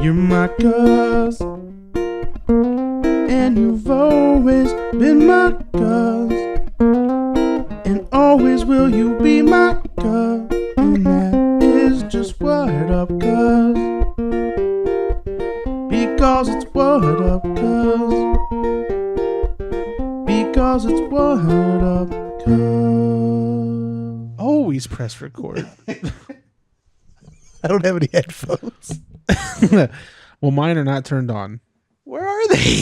You're my cuz, and you've always been my cuz, and always will you be my cuz, and that is just what up, cuz, because it's what up, cuz, because it's what up, cuz. Always press record. I don't have any headphones. Well, mine are not turned on. Where are they?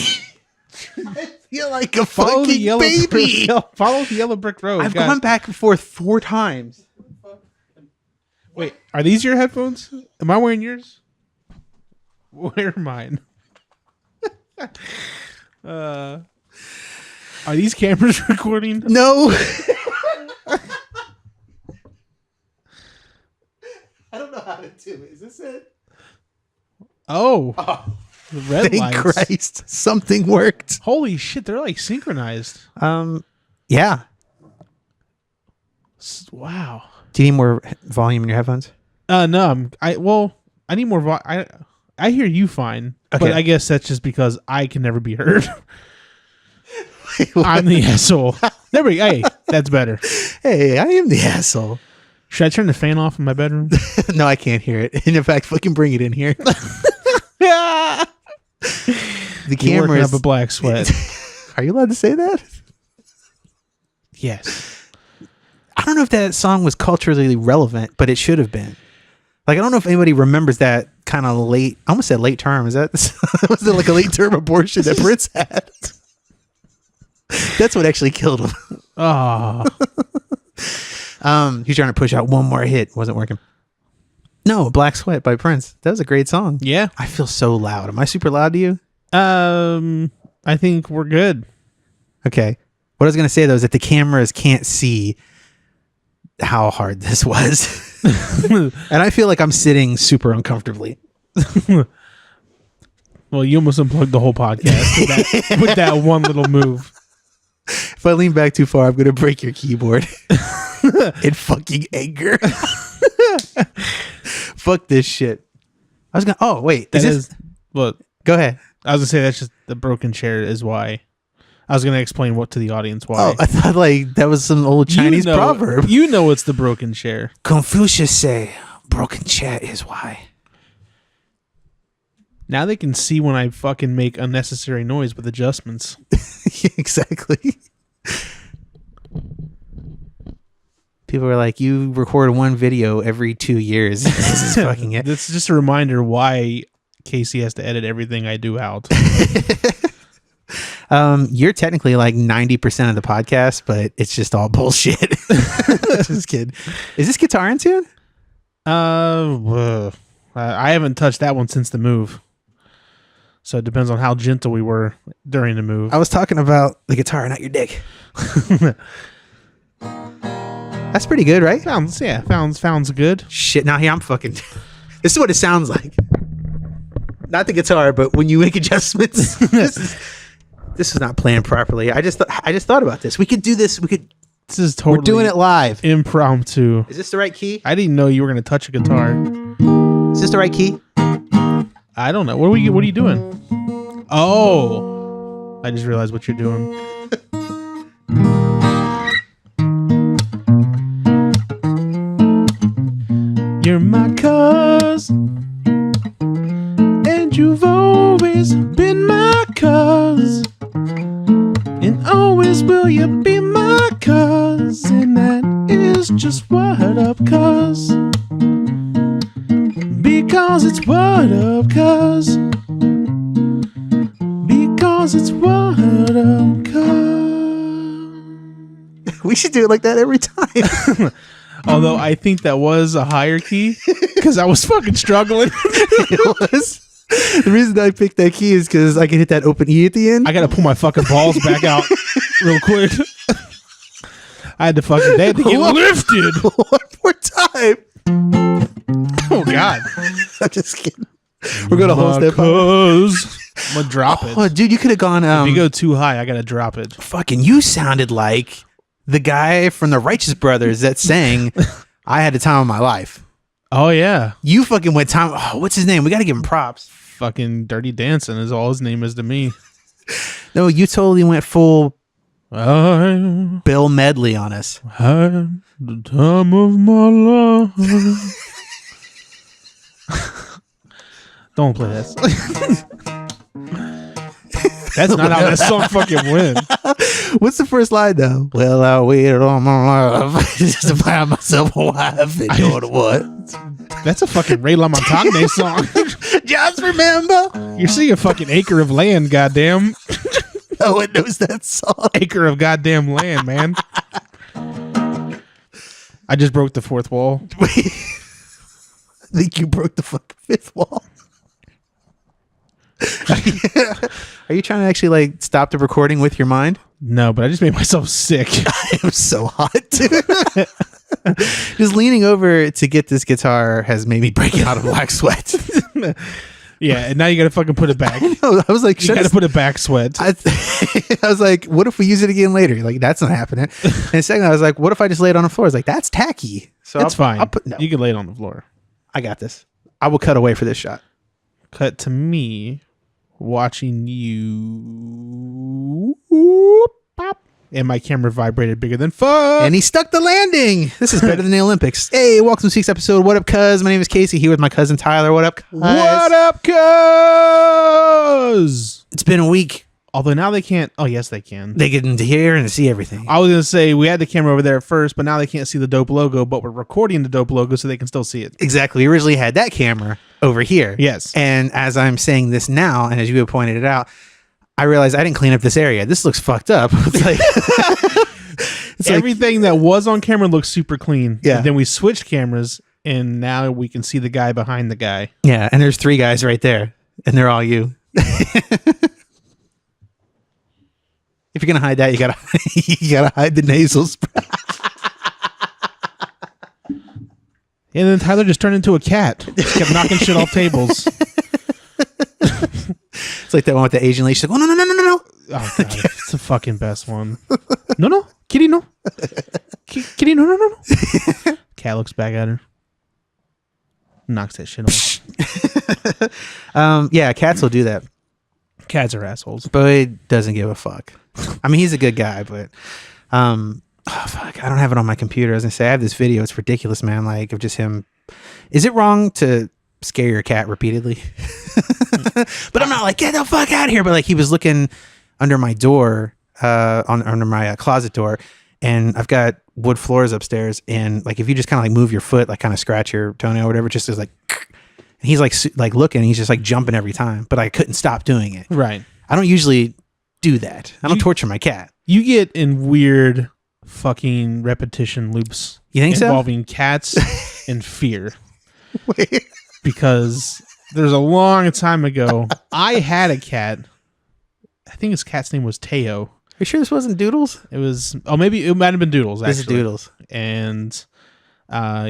I feel like a fucking baby. Follow the yellow brick road. I've gone back and forth 4 times. Wait, are these your headphones? Am I wearing yours? Where are mine? Are these cameras recording? No. I don't know how to do it. Is this it? Oh. The red Thank lights. Christ. Something worked. Holy shit, they're like synchronized. Yeah. Wow. Do you need more volume in your headphones? No, I need more I hear you fine. Okay. But I guess that's just because I can never be heard. I'm the asshole. There we go. Hey, that's better. Hey, I am the asshole. Should I turn the fan off in my bedroom? No, I can't hear it. And in fact, fucking bring it in here. The camera is up a black sweat. Are you allowed to say that? Yes. I don't know if that song was culturally relevant, but it should have been. Like, I don't know if anybody remembers that kind of late. I almost said late term. Was that was it like a late term abortion that Prince had? That's what actually killed him. Oh. He's trying to push out one more hit. Wasn't working. No, Black Sweat by Prince. That was a great song. Yeah. I feel so loud. Am I super loud to you? I think we're good. Okay. What I was going to say, though, is that the cameras can't see how hard this was. And I feel like I'm sitting super uncomfortably. Well, you almost unplugged the whole podcast with that one little move. If I lean back too far, I'm going to break your keyboard. In fucking anger. Fuck this shit. I was going to... Oh, wait. Well, go ahead. I was going to say that's just the broken chair is why. I was going to explain what to the audience why. Oh, I thought like that was some old Chinese proverb. You know it's the broken chair. Confucius say, broken chair is why. Now they can see when I fucking make unnecessary noise with adjustments. Yeah, exactly. People are like, you record one video every 2 years. This is fucking it. This is just a reminder why Kasey has to edit everything I do out. You're technically like 90% of the podcast, but it's just all bullshit. Just kidding. Is this guitar in tune? I haven't touched that one since the move. So it depends on how gentle we were during the move. I was talking about the guitar, not your dick. That's pretty good, right? Sounds good. Shit, now here I'm fucking... This is what it sounds like. Not the guitar, but when you make adjustments. This is not planned properly. I just thought about this. We could do this. This is totally... We're doing it live. Impromptu. Is this the right key? I didn't know you were going to touch a guitar. Is this the right key? I don't know. What are you doing? Oh. I just realized what you're doing. You're my cuz, and you've always been my cuz, and always will you be my cuz, and that is just what up, cuz, because it's what up, cuz, because it's what up, cuz. We should do it like that every time. Although I think that was a higher key because I was fucking struggling. It was. The reason I picked that key is because I can hit that open E at the end. I got to pull my fucking balls back out real quick. I had to get lifted. One more time. Oh, God. I'm just kidding. We're going to hold step. I'm going to drop it. Oh, dude, you could have gone... if you go too high, I got to drop it. Fucking, you sounded like... the guy from the Righteous Brothers that sang I Had the Time of My Life. Oh yeah, You fucking went time. Oh, what's his name? We got to give him props. fucking Dirty Dancing is all his name is to me. No, you totally went full I Bill Medley on us. had the time of my life. Don't play that. That's not how that song fucking went. What's the first line though? Well, I waited on my life just to find myself a wife. And you know what? That's a fucking Ray LaMontagne song. Just remember. You're seeing a fucking acre of land, goddamn. No one knows that song. Acre of goddamn land, man. I just broke the fourth wall. Wait. I think you broke the fucking fifth wall. Are you trying to actually like stop the recording with your mind? No, but I just made myself sick. I am so hot, dude. Just leaning over to get this guitar has made me break out of black sweat. Yeah, and now you got to fucking put it back. I was like, You got to put it back, sweat. I was like, what if we use it again later? Like, that's not happening. And second, I was like, what if I just lay it on the floor? I was like, that's tacky. So That's fine. No, You can lay it on the floor. I got this. I will cut away for this shot. Cut to me watching you. Pop. And my camera vibrated bigger than fuck. And he stuck the landing. This is better than the Olympics. Hey, welcome to this week's episode. What up, cuz? My name is Kasey. Here with my cousin Tyler. What up, cuz? What up, cuz? It's been a week. Although now they can't. Oh, yes, they can. They get to hear and see everything. I was going to say we had the camera over there at first, but now they can't see the dope logo, but we're recording the dope logo so they can still see it. Exactly. We originally had that camera over here. Yes. And as I'm saying this now, and as you have pointed it out, I realized I didn't clean up this area. This looks fucked up. It's like everything that was on camera looks super clean. Yeah. And then we switched cameras, and now we can see the guy behind the guy. Yeah, and there's 3 guys right there, and they're all you. If you're gonna hide that, you gotta hide the nasal spray. And then Tyler just turned into a cat. Just kept knocking shit off tables. It's like that one with the Asian lady. She's like, oh, no. Oh, God. It's the fucking best one. No. Kitty, no. Kitty, no. Cat looks back at her. Knocks that shit off. Yeah, cats will do that. Cats are assholes. But he doesn't give a fuck. I mean, he's a good guy, but oh fuck, I don't have it on my computer. I was gonna say I have this video. It's ridiculous, man. Like of just him. Is it wrong to scare your cat repeatedly? But I'm not like, get the fuck out of here. But like he was looking under my door, under my closet door, and I've got wood floors upstairs. And like if you just kind of like move your foot, like kind of scratch your toenail or whatever, just is like. And he's like looking. He's just like jumping every time. But I couldn't stop doing it. Right. I don't usually do that. I don't torture my cat. You get in weird fucking repetition loops. You think so? Involving cats and fear. Wait. Because there's a long time ago, I had a cat. I think his cat's name was Teo. Are you sure this wasn't Doodles? It was, maybe it might have been Doodles, actually. This is Doodles. And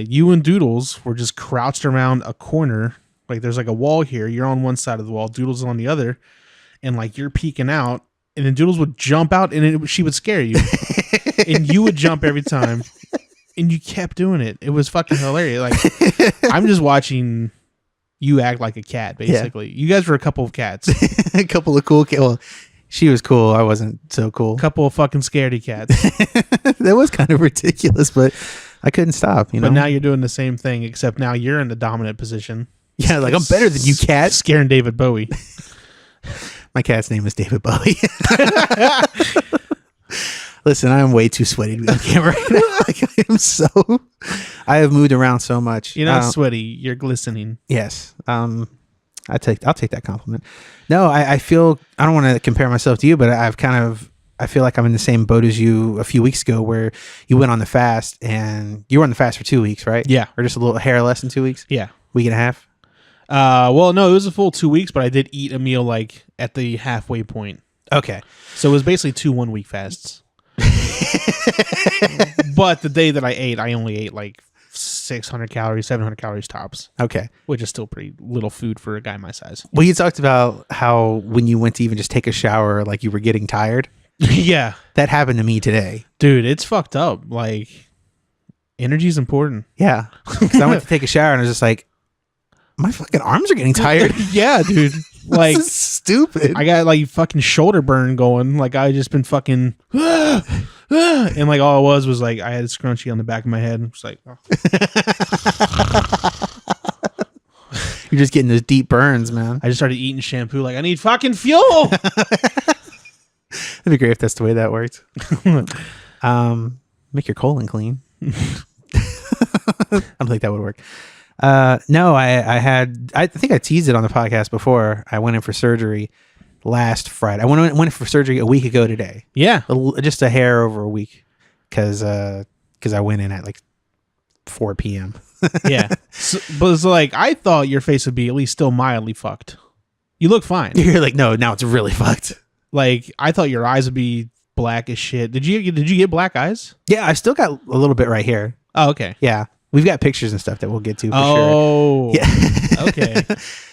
you and Doodles were just crouched around a corner. Like there's like a wall here. You're on one side of the wall. Doodles is on the other. And like you're peeking out. And then Doodles would jump out and she would scare you. And you would jump every time. And you kept doing it. It was fucking hilarious. Like I'm just watching you act like a cat, basically. Yeah. You guys were a couple of cats. A couple of cool cats. Well, she was cool. I wasn't so cool. A couple of fucking scaredy cats. That was kind of ridiculous, but I couldn't stop, you know? But now you're doing the same thing, except now you're in the dominant position. Yeah, like I'm better than you, cat. Scaring David Bowie. My cat's name is David Bowie. Listen, I am way too sweaty to be on camera right now. Like, I have moved around so much. You're not sweaty. You're glistening. Yes. I'll take that compliment. No, I feel, I don't want to compare myself to you, but I feel like I'm in the same boat as you a few weeks ago where you went on the fast and you were on the fast for 2 weeks, right? Yeah. Or just a little hair less than 2 weeks? Yeah. Week and a half? Well, no, it was a full 2 weeks, but I did eat a meal like at the halfway point. Okay. So it was basically 2 1 week fasts. But the day that I ate, I only ate like 600 calories, 700 calories tops. Okay. Which is still pretty little food for a guy my size. Well, you talked about how when you went to even just take a shower, like you were getting tired. Yeah. That happened to me today. Dude, it's fucked up. Like, Energy's important. Yeah. Because I went to take a shower and I was just like, my fucking arms are getting tired. Yeah, dude. Like, this is stupid. I got like fucking shoulder burn going. Like I just been fucking, and like all it was like I had a scrunchie on the back of my head. And it's like, oh. You're just getting those deep burns, man. I just started eating shampoo. Like I need fucking fuel. That'd be great if that's the way that worked. Make your colon clean. I don't think that would work. No, I think I teased it on the podcast before. I went in for surgery last Friday. I went in for surgery a week ago today. Yeah. Just a hair over a week. Cause I went in at like 4 p.m. Yeah. But it's like, I thought your face would be at least still mildly fucked. You look fine. You're like, no, now it's really fucked. Like I thought your eyes would be black as shit. Did you get black eyes? Yeah. I still got a little bit right here. Oh, okay. Yeah. We've got pictures and stuff that we'll get to for sure. Oh, yeah. Okay.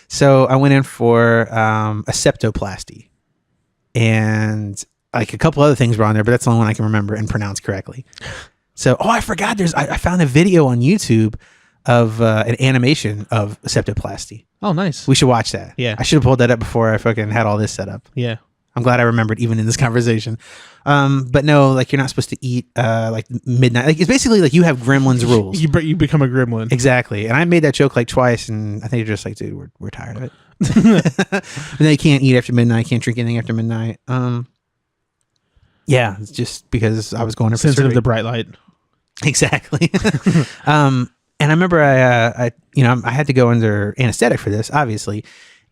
So I went in for a septoplasty, and like a couple other things were on there, but that's the only one I can remember and pronounce correctly. So, I forgot. I found a video on YouTube of an animation of septoplasty. Oh, nice. We should watch that. Yeah. I should have pulled that up before I fucking had all this set up. Yeah. I'm glad I remembered even in this conversation. But no, like you're not supposed to eat like midnight. Like it's basically like you have gremlins rules. You become a gremlin. Exactly. And I made that joke like twice, and I think you're just like, dude, we're tired of it. But then you can't eat after midnight, can't drink anything after midnight. Yeah, it's just because I was going to sensitive to bright light. Exactly. And I remember I had to go under anesthetic for this, obviously.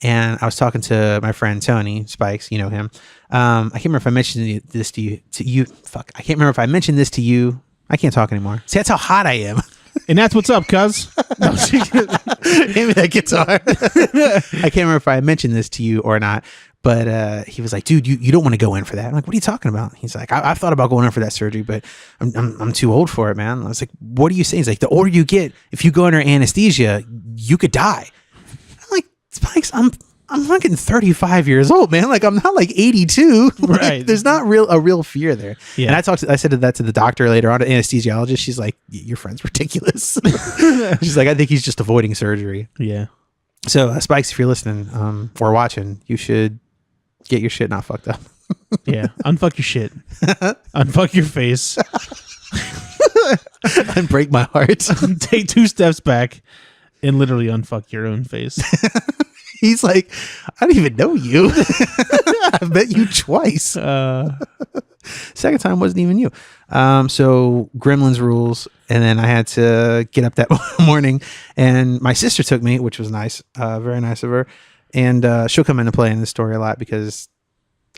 And I was talking to my friend Tony Spikes, you know him. I can't remember if I mentioned this to you. Fuck, I can't remember if I mentioned this to you. I can't talk anymore. See, that's how hot I am. And that's what's up, cuz. No, hand me that guitar. I can't remember if I mentioned this to you or not. But he was like, dude, you don't want to go in for that. I'm like, what are you talking about? He's like, I've thought about going in for that surgery, but I'm too old for it, man. I was like, what are you saying? He's like, the older you get, if you go under anesthesia, you could die. Spikes, I'm fucking 35 years old, man. Like I'm not like 82. Like, right. There's not a real fear there. Yeah. And I said that to the doctor later on, an anesthesiologist. She's like, your friend's ridiculous. She's like, I think he's just avoiding surgery. Yeah. So Spikes, if you're listening or watching, you should get your shit not fucked up. Yeah. Unfuck your shit. Unfuck your face. And break my heart. Take 2 steps back and literally unfuck your own face. He's like, I don't even know you. I've met you twice. Second time wasn't even you. So Gremlins rules. And then I had to get up that morning, and my sister took me, which was nice. Very nice of her. And she'll come into play in this story a lot because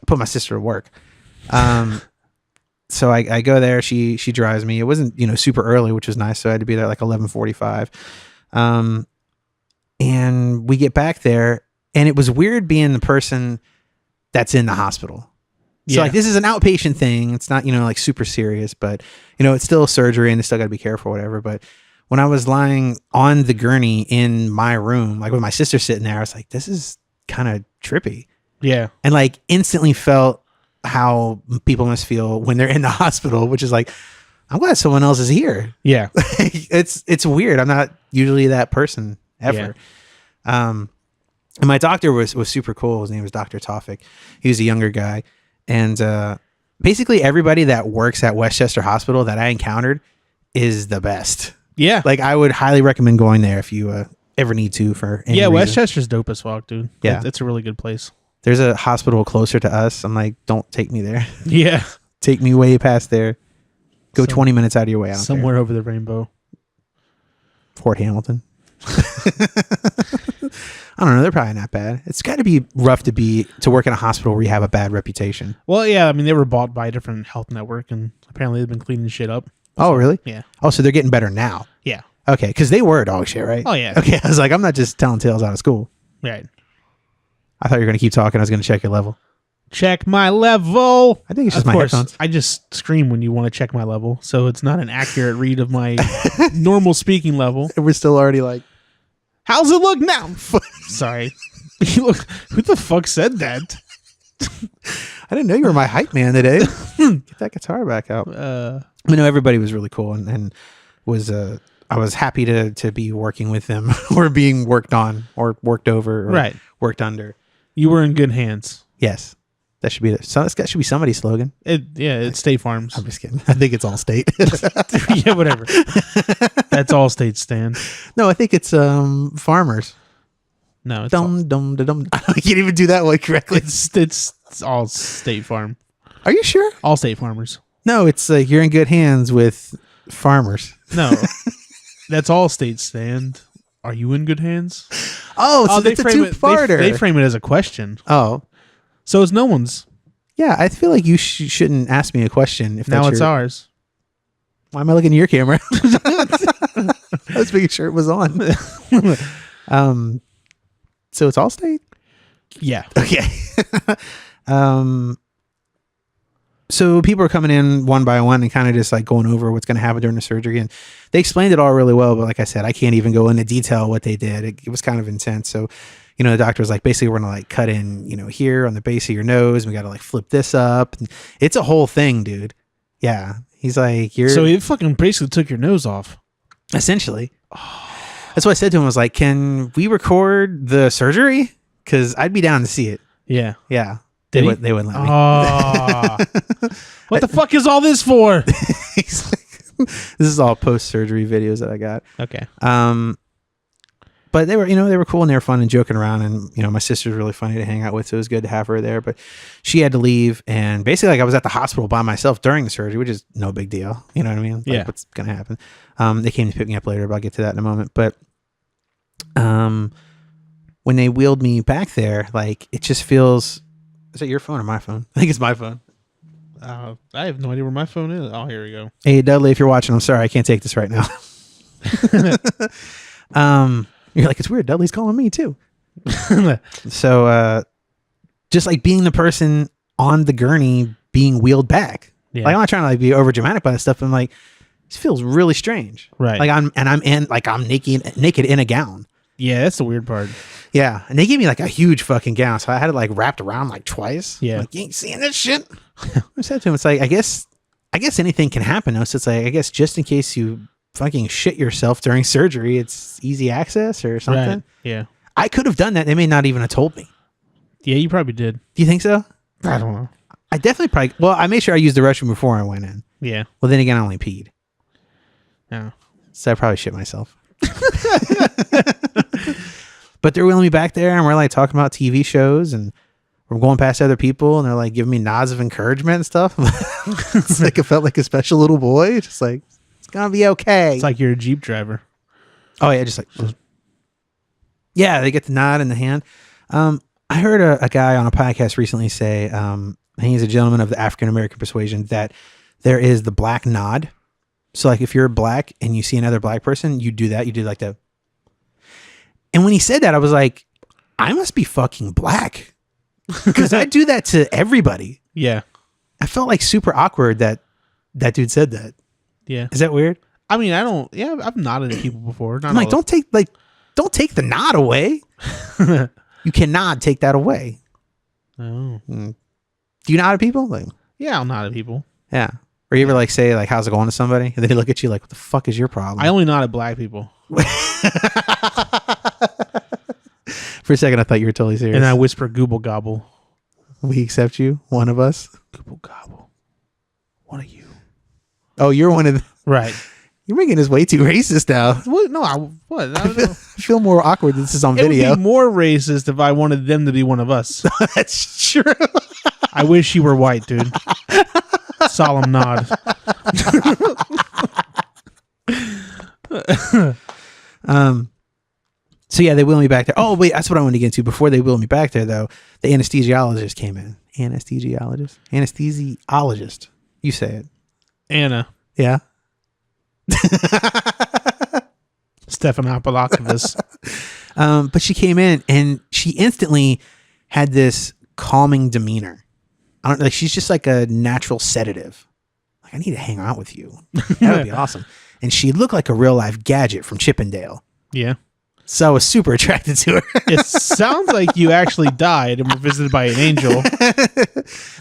I put my sister to work. So I go there. She drives me. It wasn't, super early, which was nice. So I had to be there like 11:45. And we get back there, and it was weird being the person that's in the hospital. So like, this is an outpatient thing. It's not, like super serious, but it's still surgery and they still got to be careful, whatever. But when I was lying on the gurney in my room, like with my sister sitting there, I was like, this is kind of trippy. Yeah. And like instantly felt how people must feel when they're in the hospital, which is like, I'm glad someone else is here. Yeah. It's weird. I'm not usually that person ever. Yeah. And my doctor was super cool. His name was Dr. Tawfik. He was a younger guy. And basically everybody that works at Westchester Hospital that I encountered is the best. Yeah. Like I would highly recommend going there if you ever need to for any reason. Westchester's dope as fuck, dude. Yeah. It's a really good place. There's a hospital closer to us. I'm like, don't take me there. Yeah. Take me way past there. Go 20 minutes out of your way. Somewhere over the rainbow. Fort Hamilton. I don't know. They're probably not bad. It's got to be rough to work in a hospital where you have a bad reputation. Well, yeah. I mean, they were bought by a different health network, and apparently they've been cleaning shit up. Oh, really? Yeah. Oh, so they're getting better now. Yeah. Okay, because they were dog shit, right? Oh, yeah. Okay, I was like, I'm not just telling tales out of school. Right. I thought you were going to keep talking. I was going to check your level. Check my level. I think it's just of my course, headphones. I just scream when you want to check my level, so it's not an accurate read of my normal speaking level. And we're still already like, how's it look now? Sorry. Who the fuck said that? I didn't know you were my hype man today. Get that guitar back out. But no, everybody was really cool, and I was happy to be working with them or being worked on or worked over or worked under. You were in good hands. Yes. That should be that should be somebody's slogan. It's State Farms. I'm just kidding. I think it's Allstate. Yeah, whatever. That's Allstate stand. No, I think it's Farmers. No, it's I can't even do that one correctly. it's all State Farm. Are you sure? All State Farmers. No, it's like you're in good hands with Farmers. No, that's Allstate stand. Are you in good hands? Oh, so it's a two-parter. They frame it as a question. Oh. So it's no one's. Yeah, I feel like you shouldn't ask me a question. If now it's ours. Why am I looking at your camera? I was making sure it was on. So it's Allstate? Yeah. Okay. So people are coming in one by one and kind of just like going over what's going to happen during the surgery. And they explained it all really well. But like I said, I can't even go into detail what they did. It was kind of intense. So, the doctor was like, basically, we're going to like cut in, here on the base of your nose. And we got to like flip this up. And it's a whole thing, dude. Yeah. He's like, So it fucking basically took your nose off. Essentially. That's what I said to him. I was like, can we record the surgery? Because I'd be down to see it. Yeah. Yeah. They wouldn't let me. Oh. What the fuck is all this for? This is all post-surgery videos that I got. Okay. But they were, they were cool and they were fun and joking around. And, my sister's really funny to hang out with. So it was good to have her there. But she had to leave. And basically, like, I was at the hospital by myself during the surgery, which is no big deal. You know what I mean? Like, yeah. What's going to happen? They came to pick me up later, but I'll get to that in a moment. But when they wheeled me back there, like, it just feels... Is that your phone or my phone? I think it's my phone. I have no idea where my phone is. Oh, here we go. Hey, Dudley, if you're watching, I'm sorry. I can't take this right now. You're like, it's weird. Dudley's calling me too. So just like being the person on the gurney being wheeled back. Yeah. Like, I'm not trying to like be over dramatic about this stuff. But I'm like, this feels really strange. Right. Like I'm naked in a gown. Yeah, that's the weird part. Yeah. And they gave me like a huge fucking gown. So I had it like wrapped around like twice. Yeah. Like, you ain't seeing this shit. I said to him, it's like, I guess anything can happen. So it's like, I guess just in case you fucking shit yourself during surgery, it's easy access or something. Right. Yeah. I could have done that. They may not even have told me. Yeah, you probably did. Do you think so? I don't know. I definitely I made sure I used the restroom before I went in. Yeah. Well, then again, I only peed. Yeah. So I probably shit myself. But they're wheeling me back there and we're like talking about TV shows and we're going past other people and they're like giving me nods of encouragement and stuff. It's like I felt like a special little boy. Just like, it's going to be okay. It's like you're a Jeep driver. Oh, yeah. Just like, yeah, they get the nod in the hand. I heard a guy on a podcast recently say, he's a gentleman of the African-American persuasion, that there is the black nod. So like if you're black and you see another black person, you do that. You do like the... And when he said that, I was like, I must be fucking black. Because I do that to everybody. Yeah. I felt like super awkward that dude said that. Yeah. Is that weird? I mean, I've nodded at people before. I'm like, don't take the nod away. You cannot take that away. Oh. Do you nod at people? Like, yeah, I'll nod at people. Yeah. Or you ever like say like, how's it going to somebody? And they look at you like, what the fuck is your problem? I only nod at black people. For a second, I thought you were totally serious. And I whisper "Gooble gobble." We accept you, one of us. Gooble gobble. One of you. Oh, you're one of the... Right. You're making this way too racist now. What? No, I feel more awkward that this is on video. It would be more racist if I wanted them to be one of us. That's true. I wish you were white, dude. Solemn nod. So yeah, they wheeled me back there. Oh wait, that's what I wanted to get into. Before they wheeled me back there, though, the anesthesiologist came in. Anesthesiologist. You say it. Anna. Yeah. Stephanopoulos. But she came in and she instantly had this calming demeanor. She's just like a natural sedative. Like, I need to hang out with you. That would be awesome. And she looked like a real life Gadget from Chippendale. Yeah. So I was super attracted to her. It sounds like you actually died and were visited by an angel.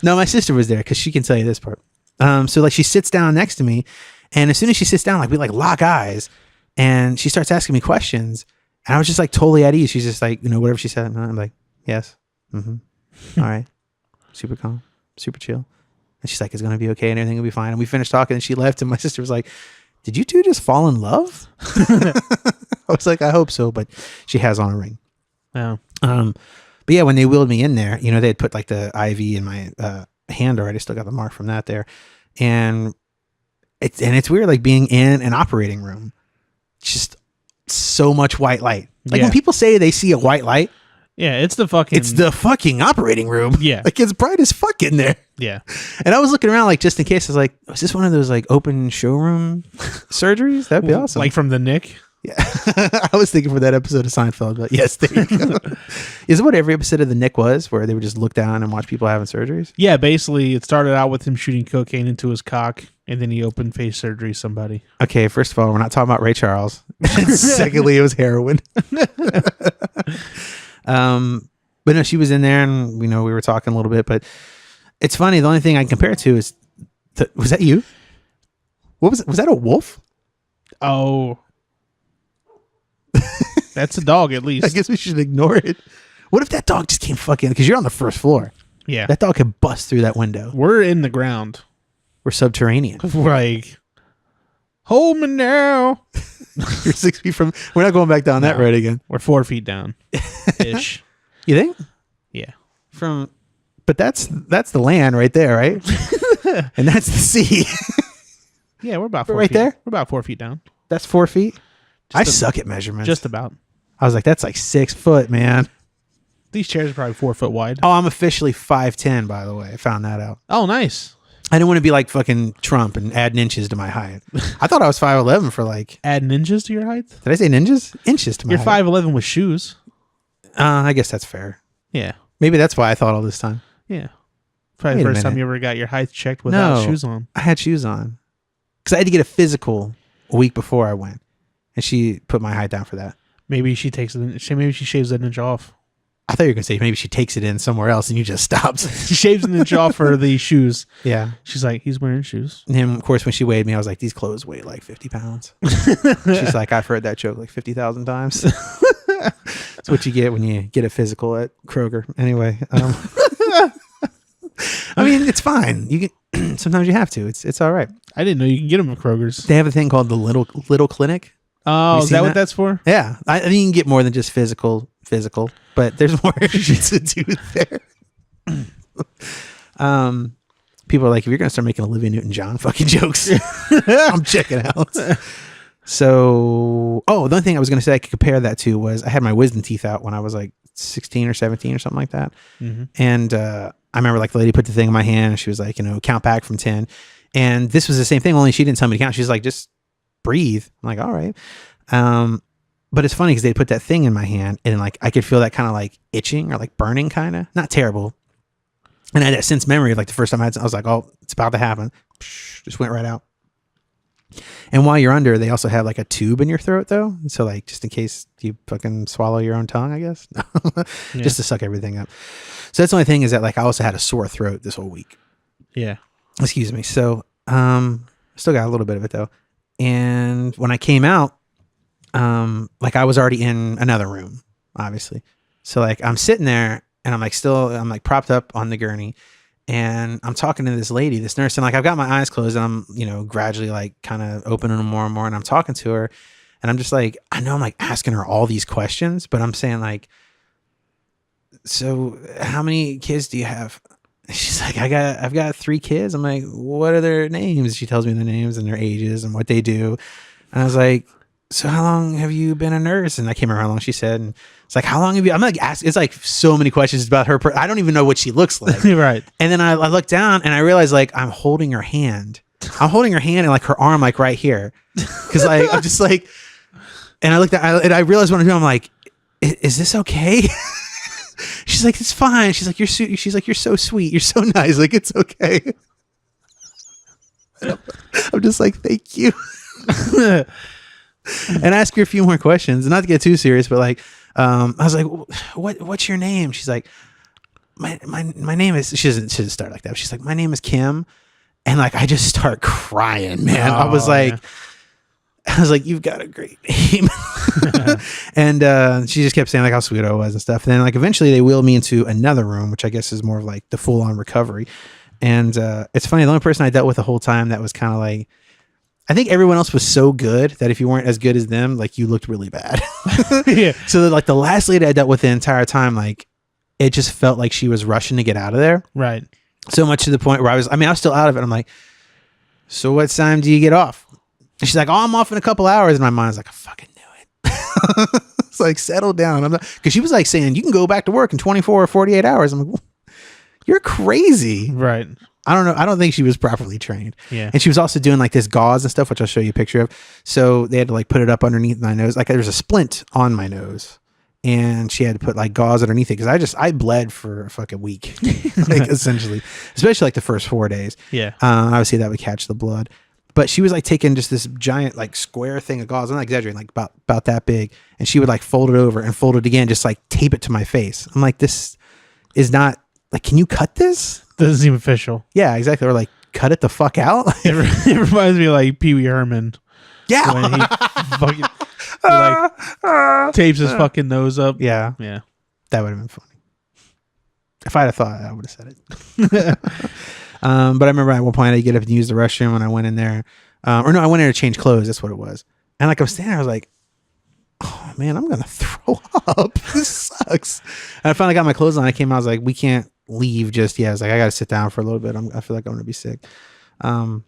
No, my sister was there because she can tell you this part. So like she sits down next to me And as soon as she sits down, like we like lock eyes, and she starts asking me questions, and I was just like totally at ease. She's just like, whatever she said, and I'm like, yes, all right, super calm, super chill. And she's like, it's gonna be okay, and everything will be fine. And we finished talking, and she left, and my sister was like, did you two just fall in love? I was like, I hope so, but she has on a ring. Yeah. But yeah, when they wheeled me in there, they had put like the IV in my hand already. I still got the mark from that there. And it's weird, like being in an operating room, just so much white light. Like when people say they see a white light, it's the fucking operating room. Yeah. Like it's bright as fuck in there. Yeah. And I was looking around like just in case. I was like, is this one of those like open showroom surgeries? That'd be awesome. Like from the Nick. Yeah. I was thinking for that episode of Seinfeld, but yes, there you go. Is it what every episode of the Nick was, where they would just look down and watch people having surgeries? Yeah, basically it started out with him shooting cocaine into his cock, and then he open face surgery somebody. Okay, first of all, we're not talking about Ray Charles. Secondly, it was heroin. But no, she was in there, and we were talking a little bit, but it's funny. The only thing I can compare it to is, was that you? What was it? Was that a wolf? Oh. That's a dog, at least. I guess we should ignore it. What if that dog just came fucking... Because you're on the first floor. Yeah. That dog could bust through that window. We're in the ground. We're subterranean. We're like, hold me now. You're 6 feet from... We're not going back down that road again. We're 4 feet down. Ish. You think? Yeah. But that's the land right there, right? And that's the sea. Yeah, we're about 4 right feet. there? We're about 4 feet down. That's 4 feet? I suck at measurements. Just about. I was like, that's like 6 foot, man. These chairs are probably 4 foot wide. Oh, I'm officially 5'10", by the way. I found that out. Oh, nice. I didn't want to be like fucking Trump and add inches to my height. I thought I was 5'11" for like... Add ninjas to your height? Did I say ninjas? Inches to my height. You're 5'11" with shoes. I guess that's fair. Yeah. Maybe that's why I thought all this time. Yeah. Probably the first time you ever got your height checked without shoes on. I had shoes on. Because I had to get a physical a week before I went. And she put my height down for that. Maybe she maybe she shaves an inch off. I thought you were going to say maybe she takes it in somewhere else and you just stopped. She shaves an inch off for the shoes. Yeah. She's like, he's wearing shoes. And of course, when she weighed me, I was like, these clothes weigh like 50 pounds. She's like, I've heard that joke like 50,000 times. That's what you get when you get a physical at Kroger. Anyway. I mean, it's fine. You get, sometimes you have to. It's all right. I didn't know you can get them at Kroger's. They have a thing called the little clinic. Oh, is that what that's for? Yeah. I mean, you can get more than just physical, but there's more to do there. People are like, if you're going to start making Olivia Newton-John fucking jokes, I'm checking out. So, the only thing I was going to say I could compare that to was I had my wisdom teeth out when I was like 16 or 17 or something like that. Mm-hmm. And I remember like the lady put the thing in my hand and she was like, count back from 10. And this was the same thing, only she didn't tell me to count. She's like, just breathe. I'm like, all right. But it's funny because they put that thing in my hand and like I could feel that kind of like itching or like burning kind of. Not terrible. And I had that sense memory of like the first time I was like, oh, it's about to happen. Just went right out. And while you're under, they also have like a tube in your throat though. So like just in case you fucking swallow your own tongue, I guess. Yeah. Just to suck everything up. So that's the only thing is that like I also had a sore throat this whole week. Yeah. Excuse me. So still got a little bit of it though. And when I came out, like I was already in another room, obviously. So like I'm sitting there and I'm like propped up on the gurney and I'm talking to this lady, this nurse, and like I've got my eyes closed and I'm, gradually like kind of opening them more and more. And I'm talking to her and I'm just like, I know I'm like asking her all these questions, but I'm saying like, so how many kids do you have? She's like, I've got 3 kids. I'm like, what are their names? She tells me their names and their ages and what they do. And I was like, so how long have you been a nurse? And I can't remember how long she said. And it's like, how long have you? I'm like, it's like so many questions about her. I don't even know what she looks like. Right. And then I look down and I realize like I'm holding her hand. I'm holding her hand and like her arm like right here. Cause like, I'm just like, and I looked at, and I realized what I'm doing. I'm like, is this okay? She's like, it's fine. She's like, you're so sweet. You're so nice. Like, it's okay. I'm just like, thank you. And ask her a few more questions, not to get too serious, but like, I was like, what's your name? She's like, my name is, she doesn't start like that. She's like, my name is Kim. And like, I just start crying, man. I was like, you've got a great name. And she just kept saying like how sweet I was and stuff. And then like eventually they wheeled me into another room, which I guess is more of like the full on recovery. And it's funny, the only person I dealt with the whole time that was kind of like, I think everyone else was so good that if you weren't as good as them, like you looked really bad. Yeah. So like the last lady I dealt with the entire time, like it just felt like she was rushing to get out of there. Right. So much to the point where I was still out of it. I'm like, so what time do you get off? And she's like, oh, I'm off in a couple hours. And my mind's like, I fucking knew it. It's like, settle down. I'm not, because she was like saying, you can go back to work in 24 or 48 hours. I'm like, you're crazy. Right. I don't know. I don't think she was properly trained. Yeah. And she was also doing like this gauze and stuff, which I'll show you a picture of. So they had to like put it up underneath my nose. Like there was a splint on my nose. And she had to put like gauze underneath it because I bled for a fucking week, like essentially, especially like the first 4 days. Yeah. Obviously that would catch the blood. But she was like taking just this giant like square thing of gauze. I'm not exaggerating, like about that big. And she would like fold it over and fold it again, just like tape it to my face. I'm like, this is not like, can you cut this? Doesn't seem official. Yeah, exactly. Or like cut it the fuck out. It reminds me of like Pee Wee Herman. Yeah. When he fucking like tapes his fucking nose up. Yeah. Yeah. That would have been funny. If I'd have thought, I would have said it. But I remember at one point I get up and use the restroom and I went in there. I went in there to change clothes. That's what it was. And like I was standing there, I was like, oh man, I'm going to throw up. This sucks. And I finally got my clothes on. I came out, I was like, we can't leave just yet. I was like, I got to sit down for a little bit. I feel like I'm going to be sick. And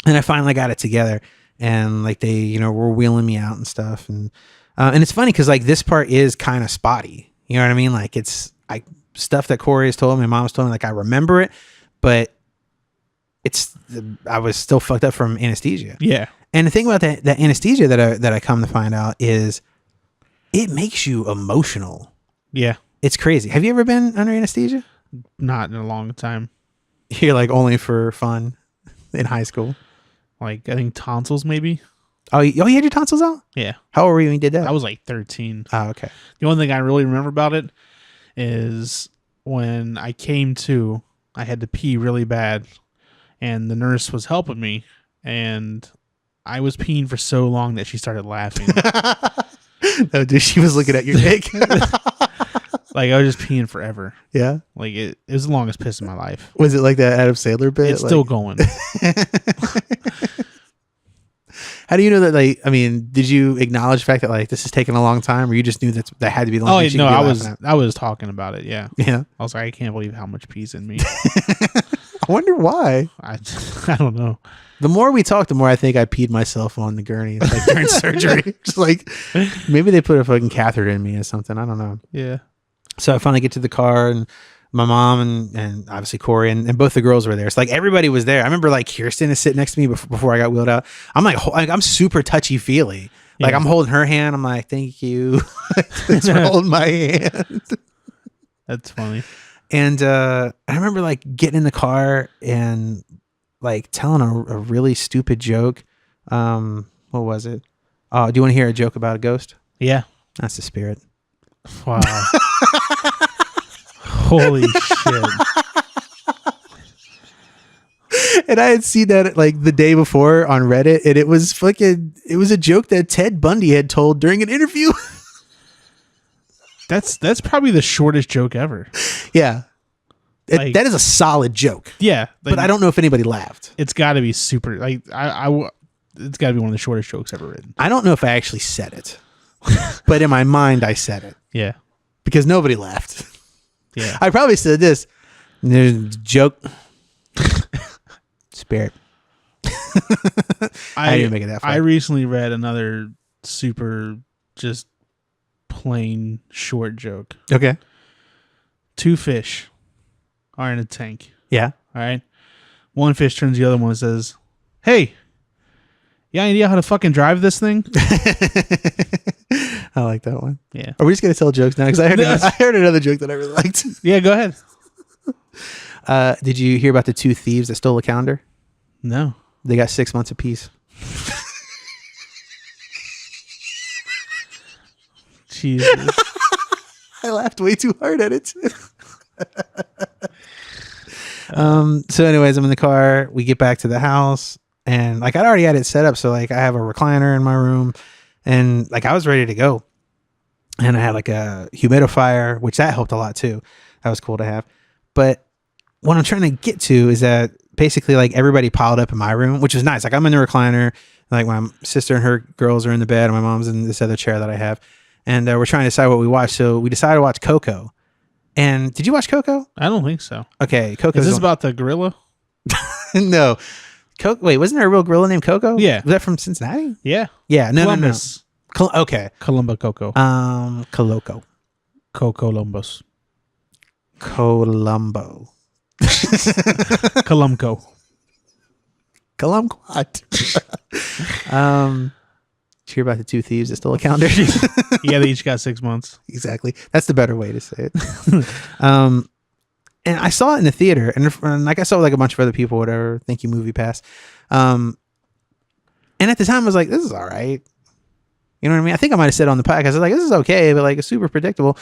I finally got it together. And like they, were wheeling me out and stuff. And it's funny because like this part is kind of spotty. You know what I mean? Like it's stuff that Corey has told me, my mom's told me, like I remember it, but I was still fucked up from anesthesia. Yeah. And the thing about that anesthesia that I come to find out is it makes you emotional. Yeah. It's crazy. Have you ever been under anesthesia? Not in a long time. You're like only for fun in high school. Like I think tonsils maybe. Oh, you had your tonsils out? Yeah. How old were you when you did that? I was like 13. Oh, okay. The only thing I really remember about it is when I came to, I had to pee really bad and the nurse was helping me and I was peeing for so long that she started laughing. No, dude, she was looking at your dick. Like I was just peeing forever. Yeah. Like it was the longest piss in my life. Was it like that Adam Sandler bit? It's still going. How do you know that? Like, I mean, did you acknowledge the fact that like this is taking a long time, or you just knew that had to be the long time? Oh no, I was talking about it. Yeah. Yeah. I was like, I can't believe how much pee's in me. I wonder why. I don't know. The more we talk, the more I think I peed myself on the gurney like during surgery. Just like maybe they put a fucking catheter in me or something. I don't know. Yeah. So I finally get to the car and my mom and obviously Corey and both the girls were there. So like everybody was there. I remember like Kirsten is sitting next to me before I got wheeled out. I'm like I'm super touchy feely. Like Yeah. I'm holding her hand. I'm like, thank you. Thanks for holding my hand. That's funny. And I remember like getting in the car and like telling a really stupid joke. What was it? Oh, do you want to hear a joke about a ghost? Yeah. That's the spirit. Wow. Holy shit. And I had seen that like the day before on Reddit, and it was a joke that Ted Bundy had told during an interview. That's probably the shortest joke ever. Yeah. Like, that is a solid joke. Yeah. Like, But I don't know if anybody laughed. It's got to be super. Like it's got to be one of the shortest jokes ever written. I don't know if I actually said it, but in my mind, I said it Yeah. because nobody laughed. Yeah. I probably said this. There's a joke. Spirit. I didn't make it that far. I recently read another super just plain short joke. Okay. 2 fish are in a tank. Yeah. All right. One fish turns to the other one and says, "Hey, you got any idea how to fucking drive this thing?" I like that one. Yeah. Are we just gonna tell jokes now? Because I heard another joke that I really liked. Yeah, go ahead. Did you hear about the 2 thieves that stole a calendar? No. They got 6 months apiece. Jesus. I laughed way too hard at it. So anyways, I'm in the car. We get back to the house, and like I'd already had it set up, so like I have a recliner in my room, and like I was ready to go. And I had like a humidifier, which that helped a lot too. That was cool to have. But what I'm trying to get to is that basically like everybody piled up in my room, which is nice. Like I'm in the recliner, like my sister and her girls are in the bed, and my mom's in this other chair that I have. And we're trying to decide what we watch. So we decided to watch Coco. And did you watch Coco? I don't think so. Okay, Coco. Is this about the gorilla? No. Wait, wasn't there a real gorilla named Coco? Yeah. Was that from Cincinnati? Yeah. Yeah. No, Columbus. Okay. Columba Coco. Coloco. Columbus. Columbo. Columco. Columquat. Did you hear about the two thieves that stole a calendar? Yeah, they each got 6 months. Exactly. That's the better way to say it. And I saw it in the theater, and like I saw like a bunch of other people, whatever. Thank you, Movie Pass. And at the time, I was like, "This is all right." You know what I mean? I think I might have said on the podcast, I was like, "This is okay," but like it's super predictable.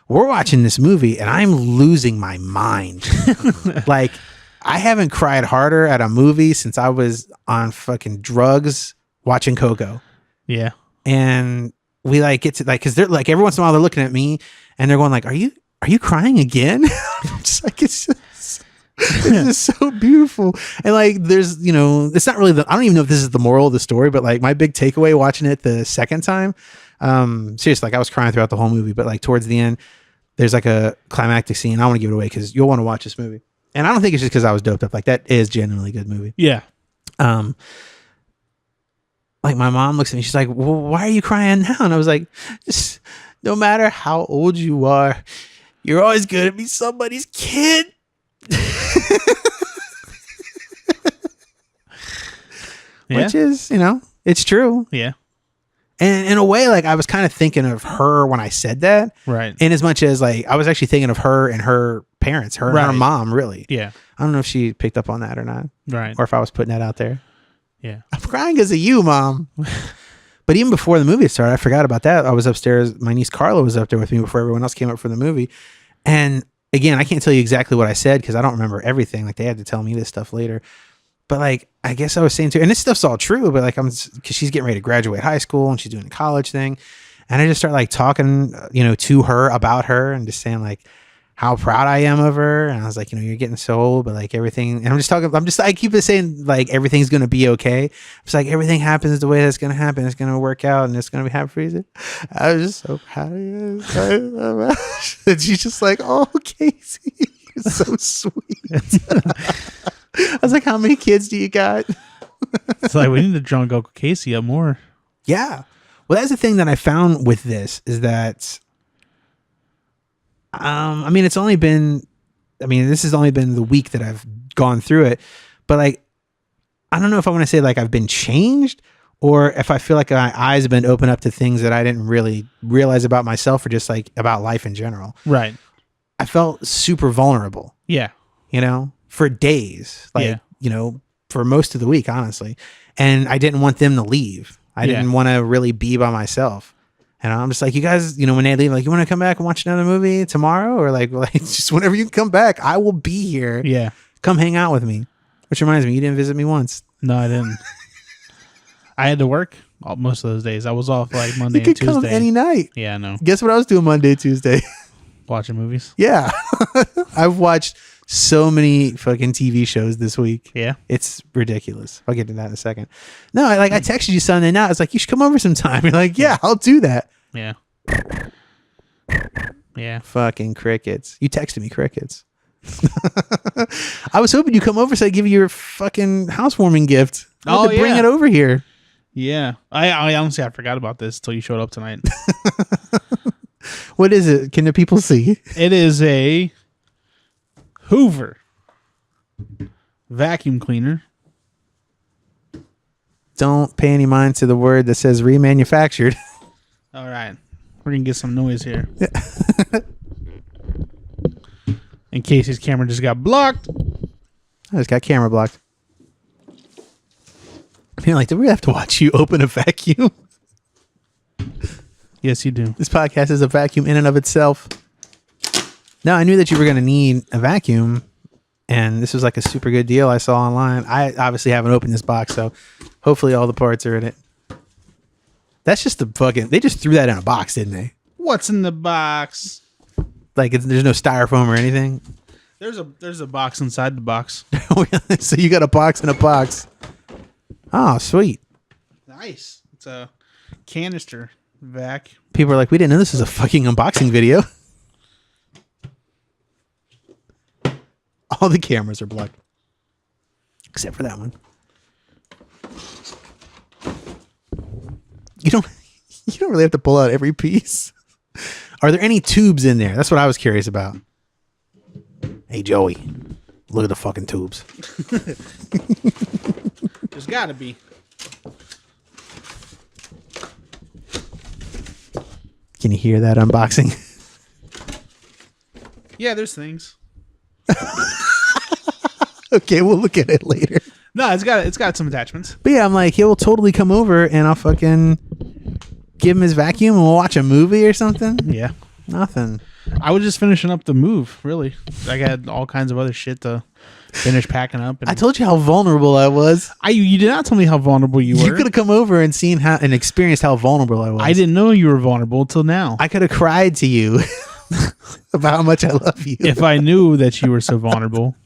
We're watching this movie, and I'm losing my mind. Like I haven't cried harder at a movie since I was on fucking drugs watching Coco. Yeah. And we like get to like, cause they're like, every once in a while they're looking at me and they're going like, are you crying again? I'm just like, it's just so beautiful. And like, there's, you know, it's not really I don't even know if this is the moral of the story, but like my big takeaway watching it the second time, seriously, like I was crying throughout the whole movie, but like towards the end, there's like a climactic scene. I want to give it away cause you'll want to watch this movie. And I don't think it's just cause I was doped up. Like that is genuinely a good movie. Yeah. Like my mom looks at me, she's like, well, why are you crying now? And I was like, just no matter how old you are, you're always going to be somebody's kid. Yeah. Which is, you know, it's true. Yeah. And in a way, like I was kind of thinking of her when I said that. Right. In as much as like, I was actually thinking of her and her parents, her and her mom, really. Yeah. I don't know if she picked up on that or not. Right. Or if I was putting that out there. Yeah. I'm crying because of you, Mom. But even before the movie started, I forgot about that. I was upstairs. My niece Carla was up there with me before everyone else came up for the movie. And again, I can't tell you exactly what I said because I don't remember everything. Like they had to tell me this stuff later. But like, I guess I was saying to her, and this stuff's all true, but like because she's getting ready to graduate high school and she's doing the college thing. And I just start like talking, you know, to her about her and just saying like, how proud I am of her. And I was like, you know, you're getting so old, but like everything, and I keep saying like, everything's going to be okay. It's like, everything happens the way that's going to happen. It's going to work out and it's going to be happy for you. I was just so proud of you. And she's just like, oh, Kasey, you're so sweet. I was like, how many kids do you got? It's like, we need to drunk Uncle Kasey up more. Yeah. Well, that's the thing that I found with this is that, I mean, this has only been the week that I've gone through it, but like, I don't know if I want to say like I've been changed or if I feel like my eyes have been opened up to things that I didn't really realize about myself or just like about life in general. Right. I felt super vulnerable. Yeah. You know, for days, like, you know, for most of the week, honestly. And I didn't want them to leave. I didn't want to really be by myself. And I'm just like, you guys, you know, when they leave, like, you want to come back and watch another movie tomorrow? Or like just whenever you can come back, I will be here. Yeah. Come hang out with me. Which reminds me, you didn't visit me once. No, I didn't. I had to work most of those days. I was off like Monday and Tuesday. You could come any night. Yeah, I know. Guess what I was doing Monday, Tuesday? Watching movies. Yeah. I've watched so many fucking TV shows this week. Yeah. It's ridiculous. I'll get to that in a second. No, I texted you Sunday night. I was like, you should come over sometime. You're like, yeah, I'll do that. Yeah. Yeah. Fucking crickets. You texted me crickets. I was hoping you'd come over so I'd give you your fucking housewarming gift. Bring it over here. Yeah. I honestly, I forgot about this until you showed up tonight. What is it? Can the people see? It is a Hoover vacuum cleaner. Don't pay any mind to the word that says remanufactured. All right. We're going to get some noise here. In case his camera just got blocked. I just got camera blocked. You're like, do we have to watch you open a vacuum? Yes, you do. This podcast is a vacuum in and of itself. No, I knew that you were going to need a vacuum. And this was like a super good deal I saw online. I obviously haven't opened this box, so hopefully all the parts are in it. That's just the fucking... They just threw that in a box, didn't they? What's in the box? Like, there's no styrofoam or anything? There's a box inside the box. So you got a box in a box. Oh, sweet. Nice. It's a canister vac. People are like, we didn't know this was a fucking unboxing video. All the cameras are blocked. Except for that one. You don't really have to pull out every piece. Are there any tubes in there? That's what I was curious about. Hey, Joey, look at the fucking tubes. There's gotta be. Can you hear that unboxing? Yeah, there's things. Okay, we'll look at it later. No, it's got some attachments. But yeah, I'm like, he'll totally come over and I'll fucking give him his vacuum and we'll watch a movie or something. Yeah. Nothing. I was just finishing up the move, really. I had all kinds of other shit to finish packing up. And I told you how vulnerable I was. You did not tell me how vulnerable you were. You could have come over and seen how and experienced how vulnerable I was. I didn't know you were vulnerable until now. I could have cried to you about how much I love you. If I knew that you were so vulnerable,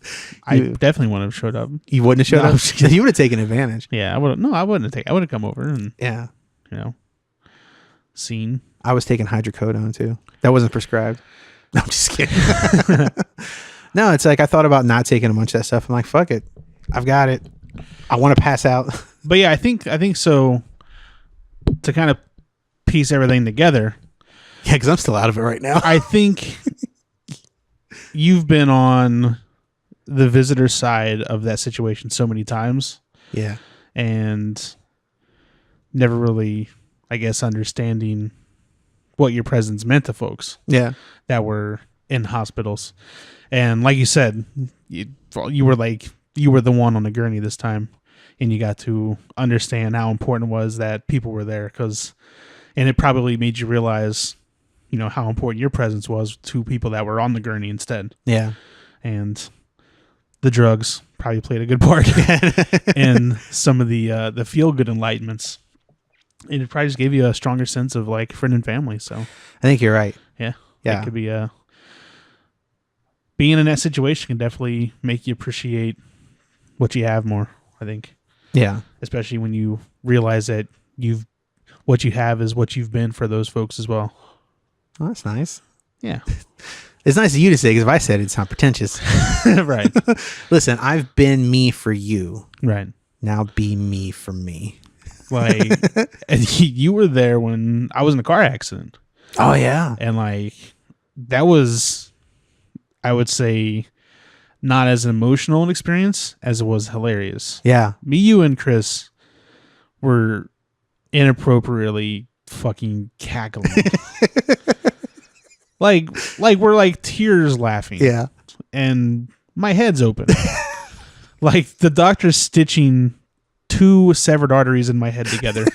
I definitely wouldn't have showed up. You wouldn't have showed up? You would have taken advantage. Yeah, I would. No, I wouldn't have taken. I would have come over and seen. I was taking hydrocodone too. That wasn't prescribed. No, I'm just kidding. No, it's like I thought about not taking a bunch of that stuff. I'm like, fuck it. I've got it. I want to pass out. But yeah, I think so. To kind of piece everything together. Yeah, because I'm still out of it right now. I think you've been on the visitor side of that situation so many times. Yeah. And never really, I guess, understanding what your presence meant to folks. Yeah. That were in hospitals. And like you said, you were the one on the gurney this time. And you got to understand how important it was that people were there. And it probably made you realize, how important your presence was to people that were on the gurney instead. Yeah. And the drugs probably played a good part in some of the feel-good enlightenments. And it probably just gave you a stronger sense of like friend and family. So I think you're right. Yeah. Yeah. It could be being in that situation can definitely make you appreciate what you have more, I think. Yeah. Especially when you realize that what you have is what you've been for those folks as well. Oh, that's nice. Yeah. It's nice of you to say, because if I said it, it's not pretentious. Right. Listen, I've been me for you. Right. Now be me for me. Like, and you were there when I was in a car accident. Oh, yeah. And like, that was, I would say, not as emotional an experience as it was hilarious. Yeah. Me, you, and Chris were inappropriately fucking cackling. like we're like tears laughing. Yeah. And my head's open. Like the doctor's stitching 2 severed arteries in my head together.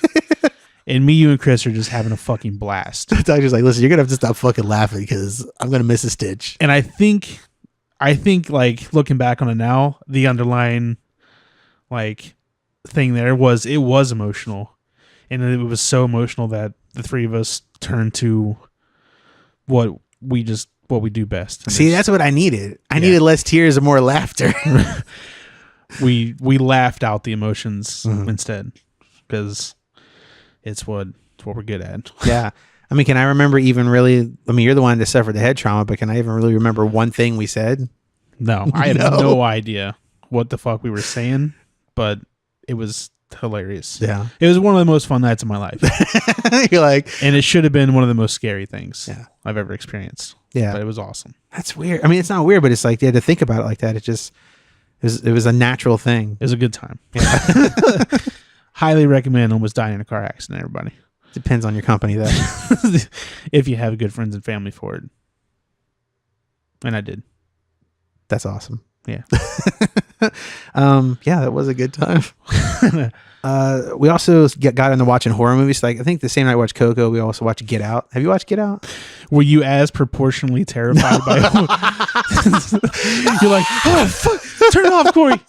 And me, you, and Chris are just having a fucking blast. The doctor's like, listen, you're going to have to stop fucking laughing because I'm going to miss a stitch. And I think like looking back on it now, the underlying like thing there was it was emotional. And it was so emotional that the three of us turned to what we do best. And see, that's what I needed. I needed less tears and more laughter. we laughed out the emotions instead, because it's what we're good at. Yeah. I mean, can I remember even really, you're the one that suffered the head trauma, but can I even really remember one thing we said? No, I had no idea what the fuck we were saying, but it was hilarious. Yeah. It was one of the most fun nights of my life. You're like, and it should have been one of the most scary things I've ever experienced. Yeah. But it was awesome. That's weird. I mean, it's not weird, but it's like, to think about it like that, it was a natural thing. It was a good time. Yeah. Highly recommend almost dying in a car accident, everybody. Depends on your company, though. If you have good friends and family for it. And I did. That's awesome. Yeah. Yeah, that was a good time. We also got into watching horror movies. Like, I think the same night I watched Coco, we also watched Get Out. Have you watched Get Out? Were you as proportionally terrified by it? You're like, oh, fuck, turn it off, Corey.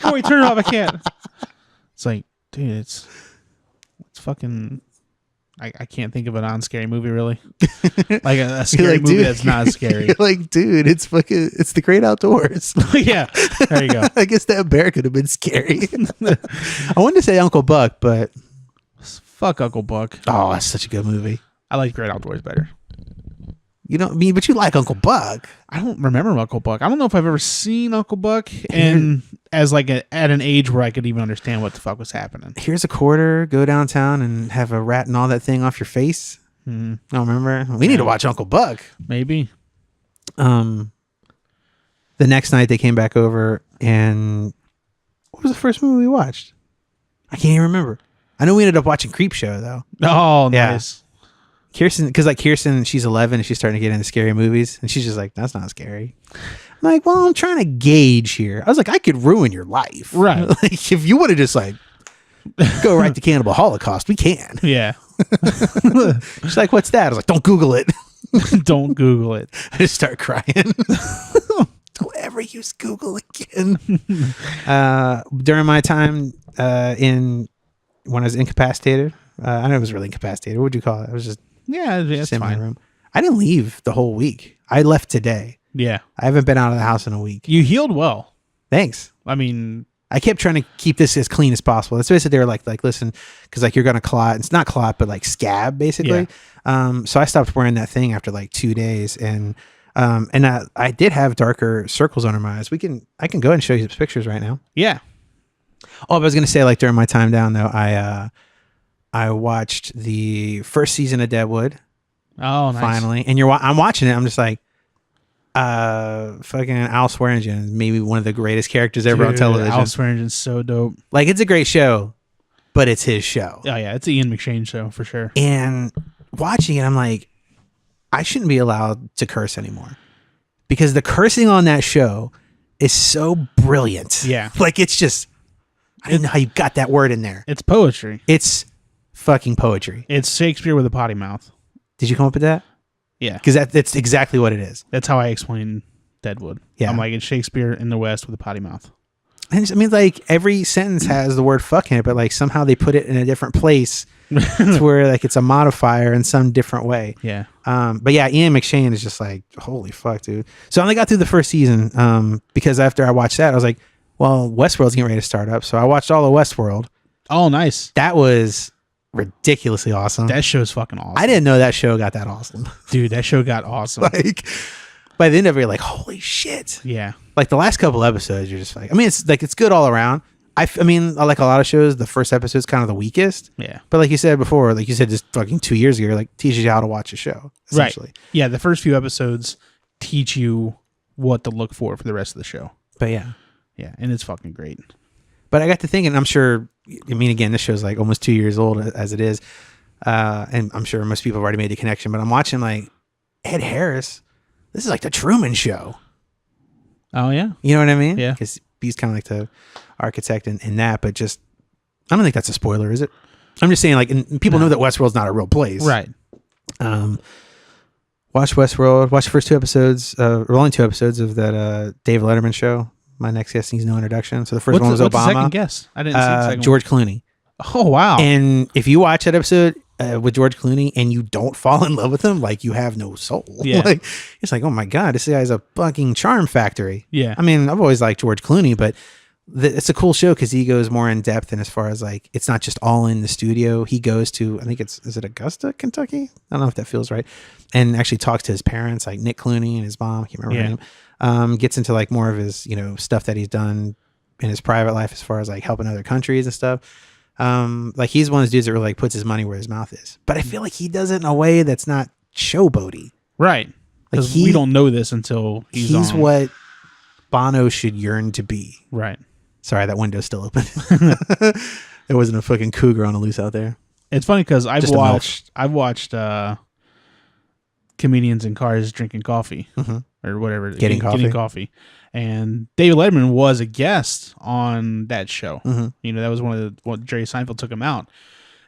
Corey, turn it off. I can't. It's like, dude, it's fucking... I can't think of a non-scary movie, really. Like a scary like, movie dude, that's not scary. You're like, dude, it's the great outdoors. Yeah, there you go. I guess that bear could have been scary. I wanted to say Uncle Buck, but... Fuck Uncle Buck. Oh, that's such a good movie. I like Great Outdoors better. You know, but you like Uncle Buck. I don't remember Uncle Buck. I don't know if I've ever seen Uncle Buck and as like at an age where I could even understand what the fuck was happening. Here's a quarter. Go downtown and have a rat and all that thing off your face. I don't remember. We need to watch Uncle Buck. Maybe. The next night they came back over, and what was the first movie we watched? I can't even remember. I know we ended up watching Creepshow though. Oh, Yeah. nice. Kirsten, because like Kirsten, she's 11 and she's starting to get into scary movies, and she's just like, that's not scary. I'm like, well, I'm trying to gauge here. I was like, I could ruin your life. Right. Like, if you want to just like go right to Cannibal Holocaust, we can. Yeah. She's like, what's that? I was like, don't Google it. Don't Google it. I just start crying. Don't ever use Google again. During my time when I was incapacitated, I know it was really incapacitated. What would you call it? I was just It's in my fine. room. I didn't leave the whole week. I left today. Yeah. I haven't been out of the house in a week. You healed well. Thanks. I mean, I kept trying to keep this as clean as possible. That's basically they were like, listen, because like you're gonna clot. It's not clot, but like scab basically. So I stopped wearing that thing after like 2 days, and I did have darker circles under my eyes. I can go ahead and show you some pictures right now. yeah. Oh, I was gonna say like during my time down though, I watched the first season of Deadwood. Oh, nice. Finally, and I'm watching it. I'm just like, fucking Al Swearingen is maybe one of the greatest characters ever on television. Al Swearingen's so dope. Like, it's a great show, but it's his show. Oh yeah, it's an Ian McShane show for sure. And watching it, I'm like, I shouldn't be allowed to curse anymore, because the cursing on that show is so brilliant. Yeah. Like, it's just, I didn't know how you got that word in there. It's poetry. It's fucking poetry. It's Shakespeare with a potty mouth. Did you come up with that? Yeah. Because that's exactly what it is. That's how I explain Deadwood. Yeah. I'm like, it's Shakespeare in the West with a potty mouth. And I mean, like, every sentence has the word fuck in it, but like somehow they put it in a different place to where like it's a modifier in some different way. Yeah. But yeah, Ian McShane is just like, holy fuck, dude. So I only got through the first season because after I watched that, I was like, well, Westworld's getting ready to start up. So I watched all of Westworld. Oh, nice. That was ridiculously awesome. That show's fucking awesome. I didn't know that show got that awesome. Dude, that show got awesome. Like, by the end of it, you're like, holy shit. Yeah. Like the last couple episodes, you're just like, I mean, it's like, it's good all around. I mean, like a lot of shows, the first episode's kind of the weakest. Yeah. But like you said before, like you said just fucking 2 years ago, you're like, teaches you how to watch a show, essentially. Right. Yeah, the first few episodes teach you what to look for the rest of the show. But yeah. Yeah, and it's fucking great. But I got to thinking, I'm sure, I mean, again, this show's like almost 2 years old as it is. And I'm sure most people have already made the connection, but I'm watching like Ed Harris. This is like the Truman Show. Oh, yeah? You know what I mean? Yeah. Because he's kind of like the architect in that, but just, I don't think that's a spoiler, is it? I'm just saying, like, and people know that Westworld's not a real place. Right. Watch Westworld. Watch the first 2 episodes, or only 2 episodes of that Dave Letterman show. My next guest needs no introduction. So the first one was what's Obama. The second guest? I didn't see the second George Clooney. one. Oh, wow. And if you watch that episode with George Clooney and you don't fall in love with him, like, you have no soul. Yeah. Like, it's like, oh my God, this guy's a fucking charm factory. Yeah. I mean, I've always liked George Clooney, but it's a cool show because he goes more in depth, and as far as like, it's not just all in the studio. He goes to, I think is it Augusta, Kentucky? I don't know if that feels right. And actually talks to his parents, like Nick Clooney and his mom. I can't remember her name. Gets into like more of his, stuff that he's done in his private life as far as like helping other countries and stuff. Like, he's one of those dudes that really like puts his money where his mouth is. But I feel like he does it in a way that's not showboaty. Right. Because we don't know this until he's on. What Bono should yearn to be. Right. Sorry, that window's still open. There wasn't a fucking cougar on the loose out there. It's funny because I've watched comedians in cars drinking coffee or whatever, getting coffee, and David Letterman was a guest on that show. That was what Jerry Seinfeld took him out,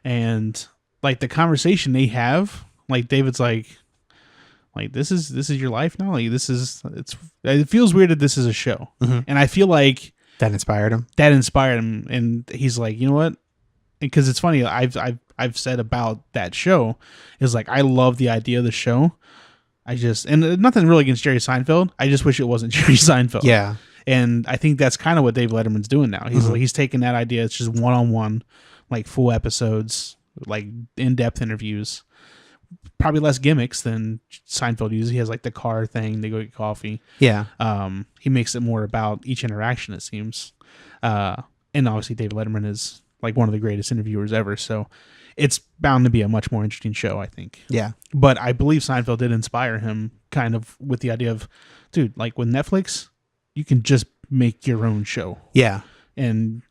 and like the conversation they have, like David's like, Like this is your life now. Like it feels weird that this is a show, and I feel like that inspired him. And he's like, you know what? Because it's funny, I've said about that show is like I love the idea of the show. And nothing really against Jerry Seinfeld. I just wish it wasn't Jerry Seinfeld. Yeah. And I think that's kind of what Dave Letterman's doing now. He's taking that idea. It's just one-on-one, like full episodes, like in-depth interviews. Probably less gimmicks than Seinfeld uses. He has like the car thing. They go get coffee. Yeah. He makes it more about each interaction, it seems. And obviously Dave Letterman is like one of the greatest interviewers ever. So it's bound to be a much more interesting show, I think. Yeah. But I believe Seinfeld did inspire him kind of with the idea of, dude, like with Netflix, you can just make your own show. Yeah. And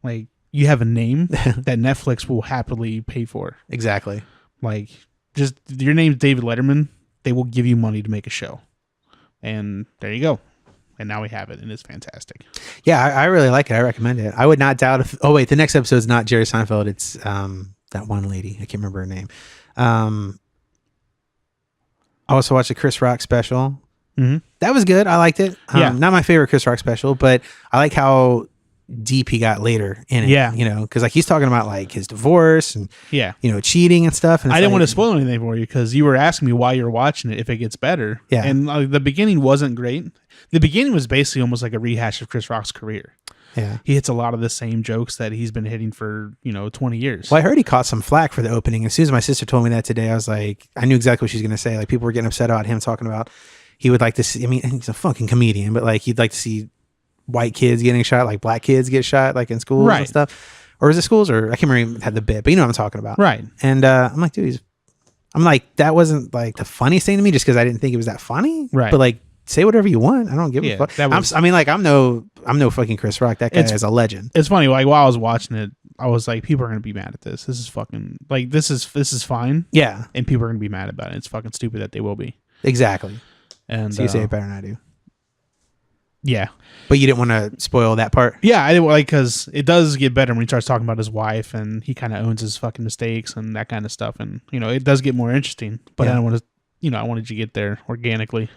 like you have a name that Netflix will happily pay for. Exactly. Like just your name's David Letterman, they will give you money to make a show. And there you go. And now we have it, and it's fantastic. Yeah, I really like it. I recommend it. I would not doubt if... Oh, wait, the next episode is not Jerry Seinfeld. It's that one lady. I can't remember her name. I also watched the Chris Rock special. Mm-hmm. That was good. I liked it. Yeah. Not my favorite Chris Rock special, but I like how deep he got later in it. Yeah. You know, because like he's talking about like his divorce and, yeah, you know, cheating and stuff. And I didn't want to spoil anything for you because you were asking me why you're watching it if it gets better. Yeah. And the beginning wasn't great. The beginning was basically almost like a rehash of Chris Rock's career. Yeah. He hits a lot of the same jokes that he's been hitting for, 20 years. Well, I heard he caught some flack for the opening. As soon as my sister told me that today, I was like, I knew exactly what she was going to say. Like people were getting upset about him talking about he would like to see, I mean, he's a fucking comedian, but like he'd like to see white kids getting shot, like black kids get shot, like in schools and stuff. Or is it schools? Or I can't remember if he had the bit, but you know what I'm talking about. Right. And I'm like, dude, I'm like, that wasn't like the funniest thing to me just because I didn't think it was that funny. Right. But like, say whatever you want. I don't give a fuck. I'm no fucking Chris Rock. That guy is a legend. It's funny. Like while I was watching it, I was like, people are going to be mad at this. This is fucking like, this is fine. Yeah. And people are going to be mad about it. It's fucking stupid that they will be. Exactly. And so you say it better than I do. Yeah. But you didn't want to spoil that part? Yeah, I didn't like because it does get better when he starts talking about his wife and he kind of owns his fucking mistakes and that kind of stuff. And, it does get more interesting. But I don't want to, I wanted you to get there organically.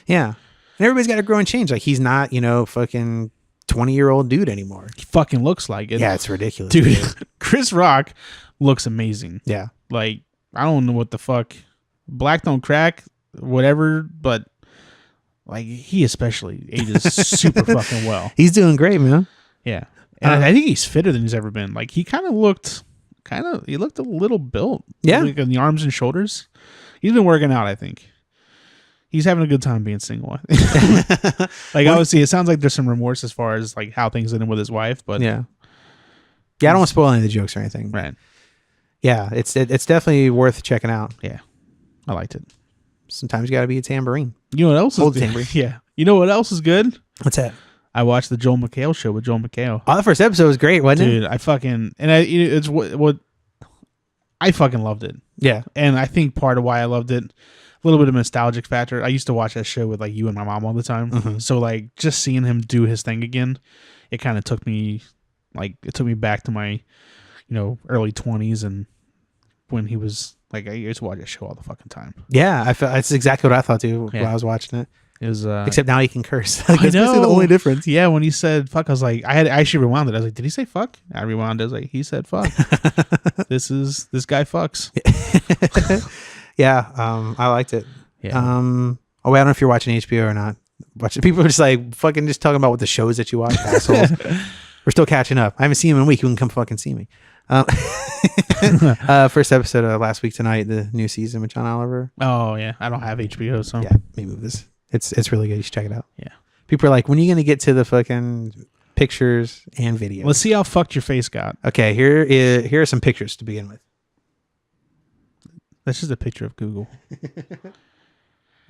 Yeah. And everybody's got to grow and change. Like he's not, fucking 20-year-old dude anymore. He fucking looks like it. Yeah, it's ridiculous. Dude, Chris Rock looks amazing. Yeah. Like, I don't know what the fuck. Black don't crack, whatever, but like he especially ages super fucking well. He's doing great, man. Yeah. And I think he's fitter than he's ever been. Like he looked a little built. Yeah. Like in the arms and shoulders. He's been working out, I think. He's having a good time being single. I think. Like obviously it sounds like there's some remorse as far as like how things ended with his wife, but yeah. Yeah, I don't want to spoil any of the jokes or anything. Right. Yeah, it's definitely worth checking out. Yeah. I liked it. Sometimes you got to be a tambourine. You know what else is good? Tambourine. Yeah. You know what else is good? What's that? I watched the Joel McHale show with Joel McHale. Oh, the first episode was great, wasn't it? Dude, I fucking it's what I fucking loved it. Yeah. And I think part of why I loved it, a little bit of nostalgic factor. I used to watch that show with like you and my mom all the time. Mm-hmm. So like just seeing him do his thing again, it kind of took me back to my, early 20s and when he was like I used to watch that show all the fucking time. Yeah, I felt that's exactly what I thought too when I was watching it. It was except now he can curse. Like, I know. That's the only difference. Yeah, when he said fuck, I was like, I actually rewound it. I was like, did he say fuck? I rewound it. I was like, he said fuck. This guy fucks. Yeah, I liked it. Yeah. Oh, wait, I don't know if you're watching HBO or not. People are just like fucking just talking about what the shows that you watch, assholes. We're still catching up. I haven't seen him in a week. You can come fucking see me. First episode of last week tonight, the new season with John Oliver. Oh yeah, I don't have HBO, so yeah, let me move this. It's really good. You should check it out. Yeah. People are like, when are you gonna get to the fucking pictures and video? Let's see how fucked your face got. Okay, here are some pictures to begin with. That's just a picture of Google.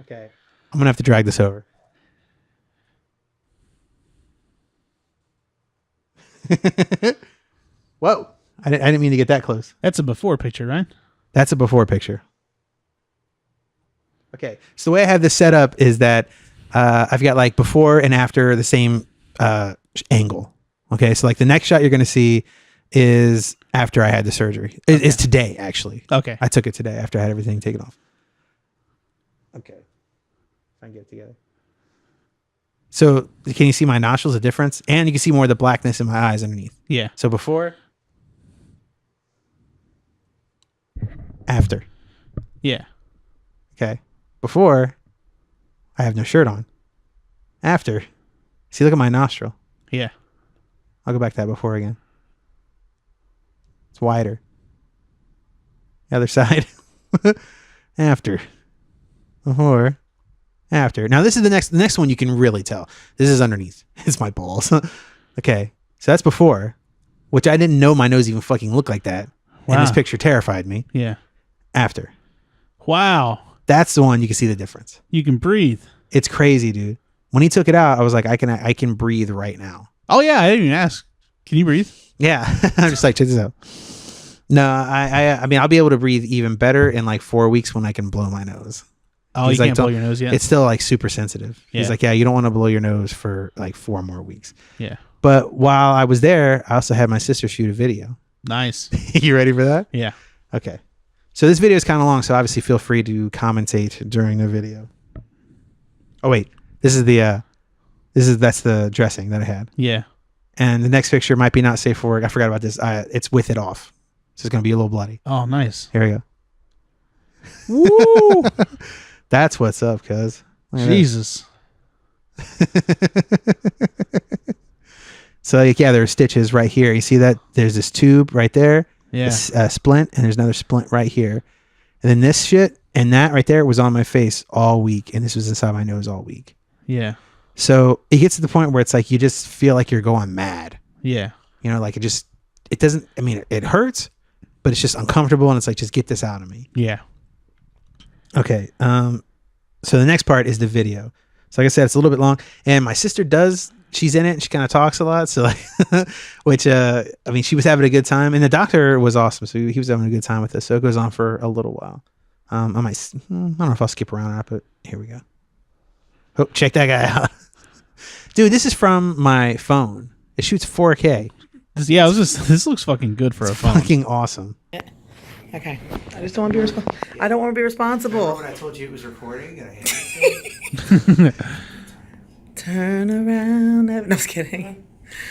Okay. I'm gonna have to drag this over. Whoa. I didn't mean to get that close. That's a before picture, right? That's a before picture. Okay. So the way I have this set up is that I've got like before and after the same angle. Okay. So like the next shot you're going to see is after I had the surgery. It's today, actually. Okay. I took it today after I had everything taken off. Okay. If I can get it together. So can you see my nostrils, the difference? And you can see more of the blackness in my eyes underneath. Yeah. So before, after. Yeah. Okay. Before, I have no shirt on. After, see, look at my nostril. Yeah. I'll go back to that before again. It's wider. The other side. After. Before. After. Now this is the next one you can really tell. This is underneath. It's my balls. Okay. So that's before, which I didn't know my nose even fucking looked like that. Wow. And this picture terrified me. Yeah. After. Wow. That's the one you can see the difference. You can breathe. It's crazy, dude. When he took it out, I was like, I can breathe right now. Oh yeah, I didn't even ask. Can you breathe? Yeah. I'm just like, check this out. No, I mean, I'll be able to breathe even better in like 4 weeks when I can blow my nose. Oh, He's you like, can't blow your nose yet? It's still like super sensitive. Yeah. He's like, yeah, you don't want to blow your nose for like 4 more weeks. Yeah. But while I was there, I also had my sister shoot a video. Nice. You ready for that? Yeah. Okay. So this video is kind of long, so obviously feel free to commentate during the video. Oh wait, that's the dressing that I had. Yeah. And the next picture might be not safe for work. I forgot about this. It's with it off. So it's going to be a little bloody. Oh, nice. Here we go. Woo! That's what's up, cuz. Jesus. So like, yeah, there's stitches right here. You see that? There's this tube right there. Yeah. A splint, and there's another splint right here. And then this shit and that right there was on my face all week. And this was inside my nose all week. Yeah. So it gets to the point where it's like you just feel like you're going mad. Yeah. You know, like it doesn't, I mean, it hurts, but it's just uncomfortable. And it's like, just get this out of me. Yeah. Okay. So the next part is the video. So like I said, it's a little bit long. And my sister she's in it and she kind of talks a lot. So like, which, I mean, she was having a good time. And the doctor was awesome. So he was having a good time with us. So it goes on for a little while. I don't know if I'll skip around or not, but here we go. Oh, check that guy out. Dude, this is from my phone. It shoots 4K. This looks fucking good for a phone. Fucking awesome. Okay. I just don't want to be responsible. I don't want to be responsible. When I told you it was recording? Turn around. No, I'm just kidding.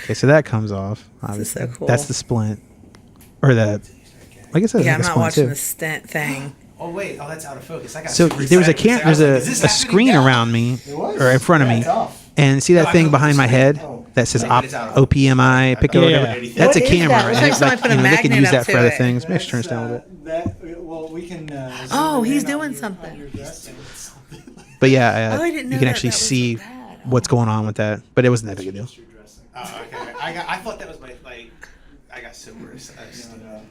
Okay, so that comes off. This is so cool. That's the splint. Or the, like I said, Yeah, like I'm a not splint watching too. the stent thing. Oh wait, that's out of focus. So there was a screen around me, or in front of me, and see that thing behind my head that says OPMI pick or whatever. Yeah. That's a What is camera, that? Looks and like it's somebody like put a they can magnet use up that for to other it. things. Maybe turn this down a little bit. Well, we can. Oh, he's doing something. But yeah, Oh, I didn't know you can that actually that was see bad. what's going on with that. But it wasn't that big a deal. Oh, okay. I thought that was my I got super.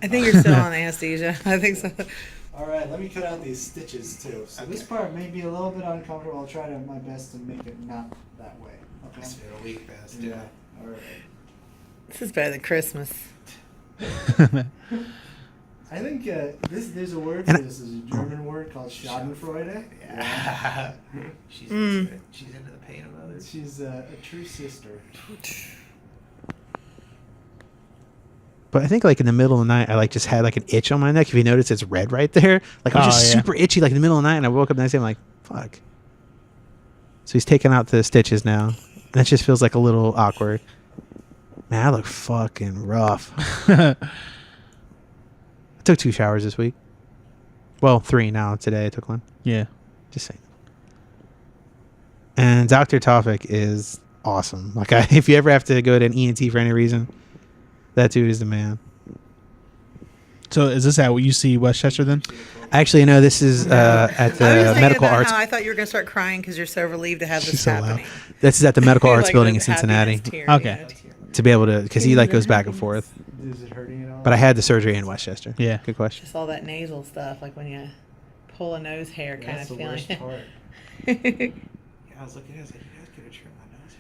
I think you're still on anesthesia. I think so. All right, let me cut out these stitches too. So this part may be a little bit uncomfortable. I'll try my best to make it not that way. Okay. It's been a week, best. Yeah. All right. This is better than Christmas. I think there's a word for this. There's a German word called Schadenfreude. Yeah. She's into it. She's into the pain of others. She's a true sister. But I think like in the middle of the night, I like just had like an itch on my neck. If you notice, it's red right there. Like I was just super itchy like in the middle of the night, and I woke up the next day, I'm like, fuck. So he's taking out the stitches now. And that just feels like a little awkward. Man, I look fucking rough. I took 2 showers this week. Well, 3 now. Today I took 1. Yeah. Just saying. And Dr. Tawfik is awesome. Like if you ever have to go to an ENT for any reason, that dude is the man. So is this at UC Westchester then? Actually, no, this is at I was the thinking Medical about Arts. how I thought you were going to start crying because you're so relieved to have She's this so loud. happening. This is at the Medical Arts Like building in the Cincinnati. happiness tear, Okay. To be able to, because he like goes back and forth. Is it hurting at all? But I had the surgery in Westchester. Yeah. Good question. Just all that nasal stuff, like when you pull a nose hair kind That's of the feeling. worst part. Yeah, I was looking at it. I was like, you guys could have trimmed my nose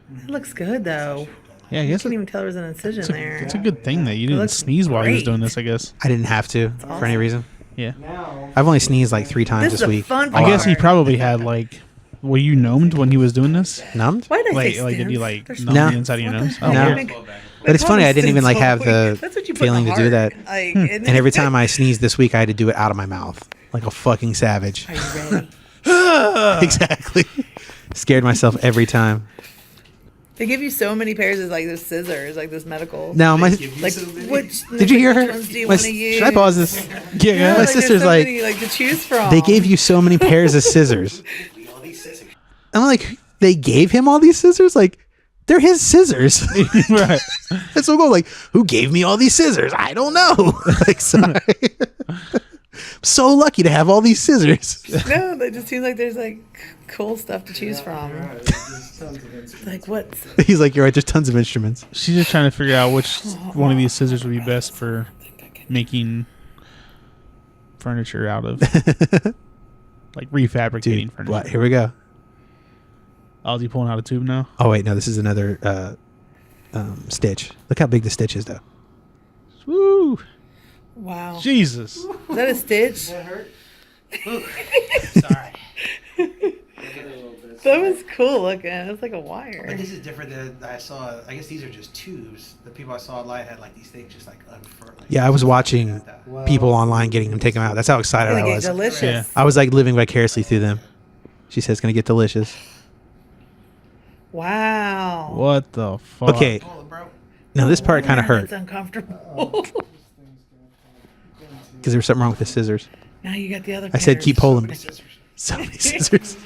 hairs. It looks good though. Yeah, I You guess can't even tell there was an incision there. it's a good thing that you didn't looks sneeze while he was great. doing this, I guess. I didn't have to for any reason. Yeah. Now, I've only sneezed like 3 times This this is a week. fun I guess he part. probably had like, were you gnumbed when he was doing this? Numbed? Why did I Like, say like did you stents? like They're numb No. the inside of your What the nose? hell? No. They make- But it's funny, I didn't even like have the That's what you put in feeling the to do that. heart. Like, And every time I sneezed this week, I had to do it out of my mouth. Like a fucking savage. Are you ready? Exactly. Scared myself every time. They give you so many pairs of like this scissors, like this medical. Now my Like which? did you hear her? Which ones do you My, want to use? should I pause this? Yeah, my like, sister's there's so like, many, like to choose from. they gave you so many pairs of scissors. I'm like, they gave him all these scissors? Like, they're his scissors. Right. And so I go like, who gave me all these scissors? I don't know. Like, sorry. So lucky to have all these scissors. No, they just seem like there's like cool stuff to choose from. There's tons of instruments. Like what? He's like, you're right. There's tons of instruments. She's just trying to figure out which one of these scissors would be best for making furniture out of, like refabricating Dude, furniture. what? Here we go. Oh, is he pulling out a tube now? Oh wait, no, this is another stitch. Look how big the stitch is, though. Woo! Wow. Jesus. Is that a stitch? That hurt? Sorry. That was cool looking. It was like a wire. But this is different than I saw. I guess these are just tubes. The people I saw online had like these things just like unfurled. Like, Yeah, I was watching Wow. people online getting them taken out. That's how excited It's I gonna get was. delicious. Yeah. I was like living vicariously through them. She says it's gonna get delicious. Wow. What the fuck? Okay, Hold it, bro. now this part kind of It's hurt uncomfortable. because there was something wrong with the scissors. Now you got the other. I said pairs. keep pulling. So many scissors.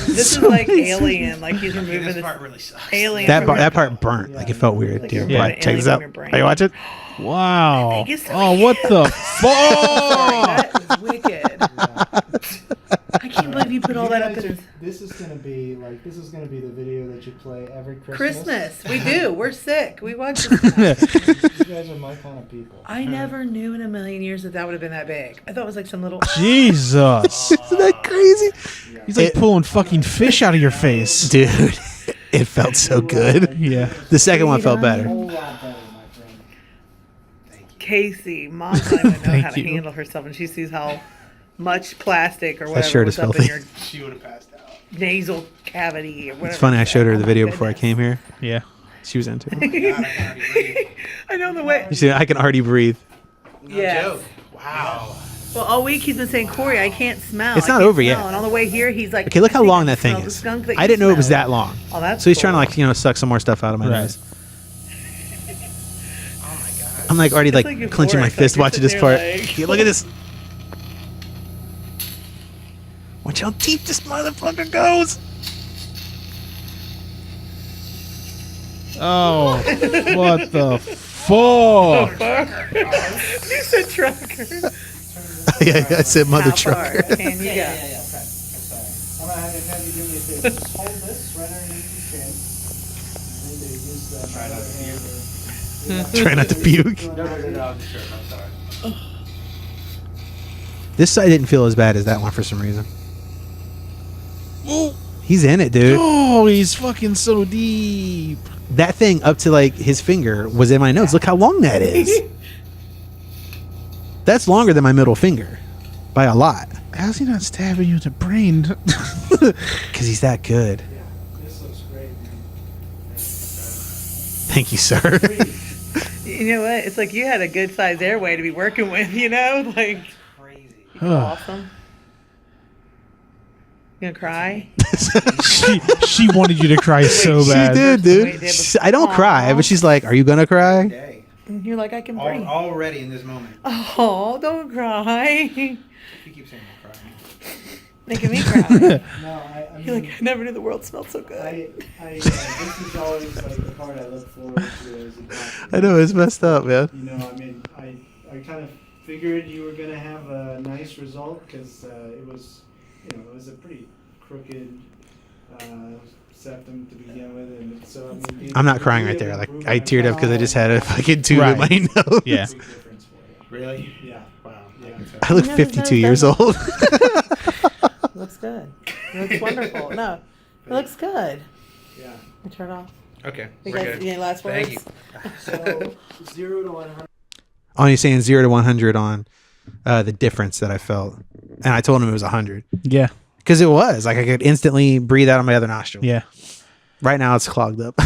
This is like Alien. Like he's removing This this part really sucks. alien. That from part, your- that part burnt. Like it felt weird. Dude. you're But putting check this alien out. in your brain. Are you watching? Wow. Vegas so Oh, what the Sorry, fuck? that is wicked. I can't believe you put all that up in This is gonna be the video that you play every Christmas. Christmas. We do. We're sick. We watch this. You guys are my kind of people. I never knew in a million years that would have been that big. I thought it was like some little. Jesus. Isn't that crazy? He's like pulling fucking fish out of your face. Dude, it felt so good. Yeah. The second one felt A better. whole lot better, my friend. Casey, mom doesn't even know Thank how to you. handle herself, and she sees how much plastic or whatever shirt was is up in filthy. your She would have passed out. nasal cavity or whatever. It's funny. I showed her the Oh, video my before I goodness. came here. Yeah. She was into it. God, I can already breathe. I know the way. You see, I can already breathe. No Yes. joke. Wow. Well, all week he's been saying, Corey, I can't smell. It's I not can't over yet. smell." And on the way here, he's like, Okay, look "I how think long I that thing smell the is. skunk that I you didn't know it was smell." that long. Oh, that's So he's trying to cool. like, suck some more stuff out of my Right. nose. Oh my god. I'm like already It's like like clenching my euphoric, like fist you're watching this sitting part. there like- Yeah, look at this. Watch how deep this motherfucker goes. Oh, what the fuck? You said trucker. Yeah, I said mother How trucker. far can you go? Okay. I'm sorry. I'm gonna have you do me a favor. Just hold this right underneath your chin. And then use that Try not to other hand. Try not to puke. No, I'm sure. I'm sorry. This side didn't feel as bad as that one for some reason. He's in it, dude. Oh, he's fucking so deep. That thing up to like his finger was in my nose. Look how long that is. That's longer than my middle finger by a lot. How's he not stabbing you in the brain? Because he's that good. Yeah, this looks great, man. Thank you, sir. You know what? It's like you had a good sized airway to be working with, you know? Like, Crazy. you feel awesome. You gonna cry? she wanted you to cry so She bad. did, Wait, dude. Deb, I don't cry, aw. but she's like, "Are you gonna cry?" Day. And you're like, I can breathe. Already in this moment. Oh, don't cry. You keep saying I'm crying. Making me cry. No, I You're mean, like, I never knew the world smelled so good. this is always like the part I look forward to as a doctor. I know it's messed up, man. You know, I mean, I kind of figured you were gonna have a nice result because it was, it was a pretty crooked septum to begin with, and so I mean. I'm not crying right there. Like I teared up because I just had a fucking tube in my Right. nose. Yeah. Big difference for Really? you. Yeah. Wow. Yeah. I look No, 52 no, years no. old. Looks good. It looks wonderful. No, it looks good. Yeah. We turn it off. Okay. You We're guys, good. any last words? Thank you. So 0 to 100. Oh, you're saying 0 to 100 on the difference that I felt, and I told him it was 100 Yeah. because it was like I could instantly breathe out of my other nostril. Yeah. Right now it's clogged up.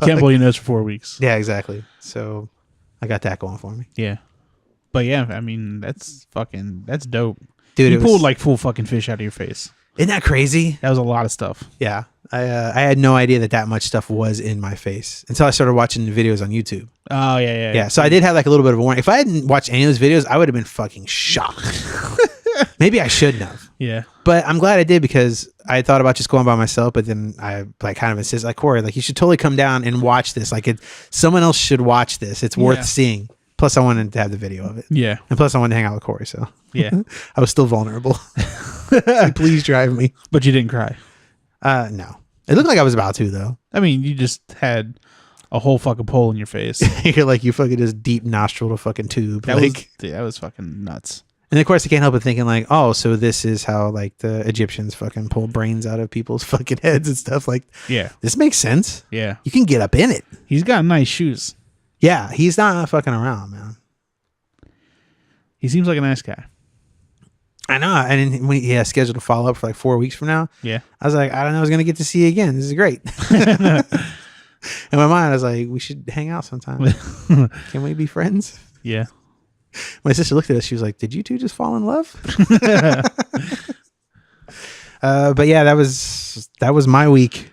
Can't blow your nose for 4 weeks. Yeah, exactly. So I got that going for me. Yeah. But yeah, I mean, that's dope. Dude, You it was, pulled like full fucking fish out of your face. isn't that crazy? That was a lot of stuff. Yeah. I had no idea that much stuff was in my face until I started watching the videos on YouTube. Oh yeah. Yeah. So I did have like a little bit of a warning. If I hadn't watched any of those videos, I would have been fucking shocked. Maybe I shouldn't have. Yeah. But I'm glad I did because I thought about just going by myself, but then I like kind of insist like, Corey, like you should totally come down and watch this. Like someone else should watch this. It's worth seeing. Plus I wanted to have the video of it. Yeah. And plus I wanted to hang out with Corey. So Yeah. I was still vulnerable. So please drive me. But you didn't cry. No. It looked like I was about to though. I mean, you just had a whole fucking pole in your face. You're like, you fucking just deep nostril a fucking tube. That was fucking nuts. And of course, I can't help but thinking like, oh, so this is how like the Egyptians fucking pull brains out of people's fucking heads and stuff. Like, Yeah. this makes sense. Yeah. You can get up in it. He's got nice shoes. Yeah, he's not fucking around, man. He seems like a nice guy. I know. And then when he has scheduled to follow up for like 4 weeks from now, Yeah. I was like, I don't know, I was gonna get to see you again. This is great. In my mind, I was like, we should hang out sometime. Can we be friends? Yeah. My sister looked at us. She was like, "Did you two just fall in love?" But yeah, that was my week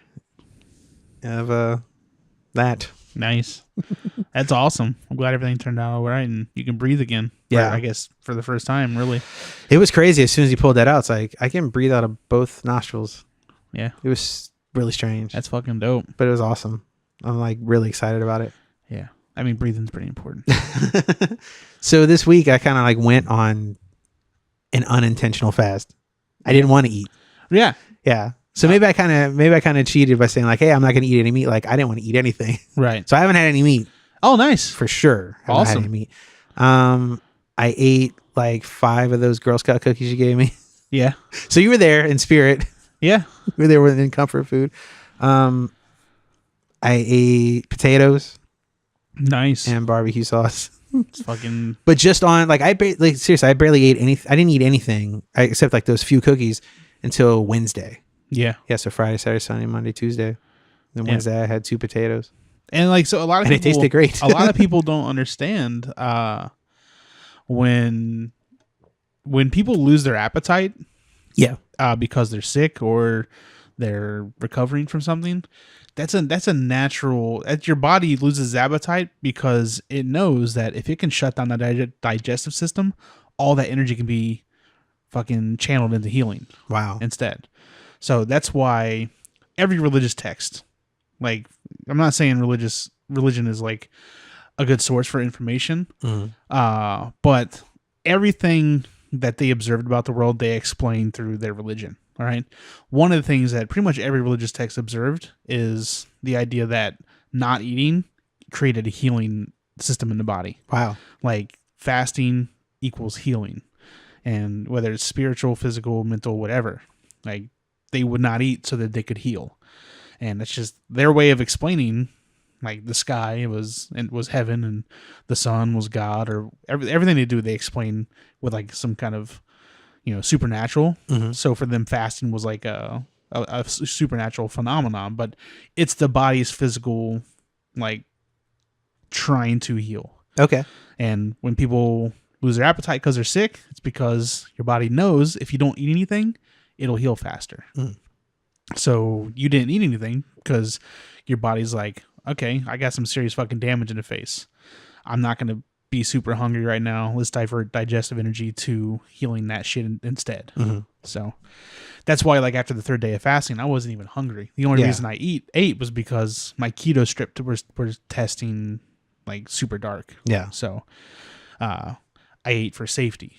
of that. Nice. That's awesome. I'm glad everything turned out all right and you can breathe again. Yeah. I guess for the first time, really. It was crazy. As soon as he pulled that out, it's like I can breathe out of both nostrils. Yeah. It was really strange. That's fucking dope. But it was awesome. I'm like really excited about it. Yeah. I mean, breathing's pretty important. So this week I kind of like went on an unintentional fast. I didn't want to eat. Yeah. Yeah. So maybe I kind of cheated by saying like, hey, I'm not going to eat any meat. Like I didn't want to eat anything. Right. So I haven't had any meat Oh, nice. for sure. I haven't had Awesome. any meat. I ate like 5 of those Girl Scout cookies you gave me. Yeah. So you were there in spirit. Yeah. You were there within comfort food. I ate potatoes Nice. and barbecue sauce. It's fucking. But just on like seriously, I barely ate anything. I didn't eat anything except like those few cookies until Wednesday. Yeah. Yeah, so Friday, Saturday, Sunday, Monday, Tuesday. Then Yeah. Wednesday I had 2 potatoes. And like, so a lot of And it people, tasted great. a lot of people don't understand when people lose their appetite Yeah. because they're sick or they're recovering from something. That's a natural. Your body loses appetite because it knows that if it can shut down the digestive system, all that energy can be fucking channeled into healing Wow. instead. So that's why every religious text, like, I'm not saying religion is like a good source for information, but everything that they observed about the world, they explain through their religion. All right. One of the things that pretty much every religious text observed is the idea that not eating created a healing system in the body. Wow. Like fasting equals healing. And whether it's spiritual, physical, mental, whatever, like they would not eat so that they could heal. And it's just their way of explaining, like the sky was heaven and the sun was God, or everything they do, they explain with like some kind of, supernatural. Mm-hmm. So for them, fasting was like a supernatural phenomenon, but it's the body's physical, like trying to heal. Okay. And when people lose their appetite because they're sick, it's because your body knows if you don't eat anything, it'll heal faster. Mm. So you didn't eat anything because your body's like, okay, I got some serious fucking damage in the face. I'm not going to be super hungry right now. Let's divert digestive energy to healing that shit instead. Mm-hmm. So that's why, like, after the 3rd day of fasting, I wasn't even hungry. The only reason I ate was because my keto strip was testing like super dark. Yeah. So I ate for safety,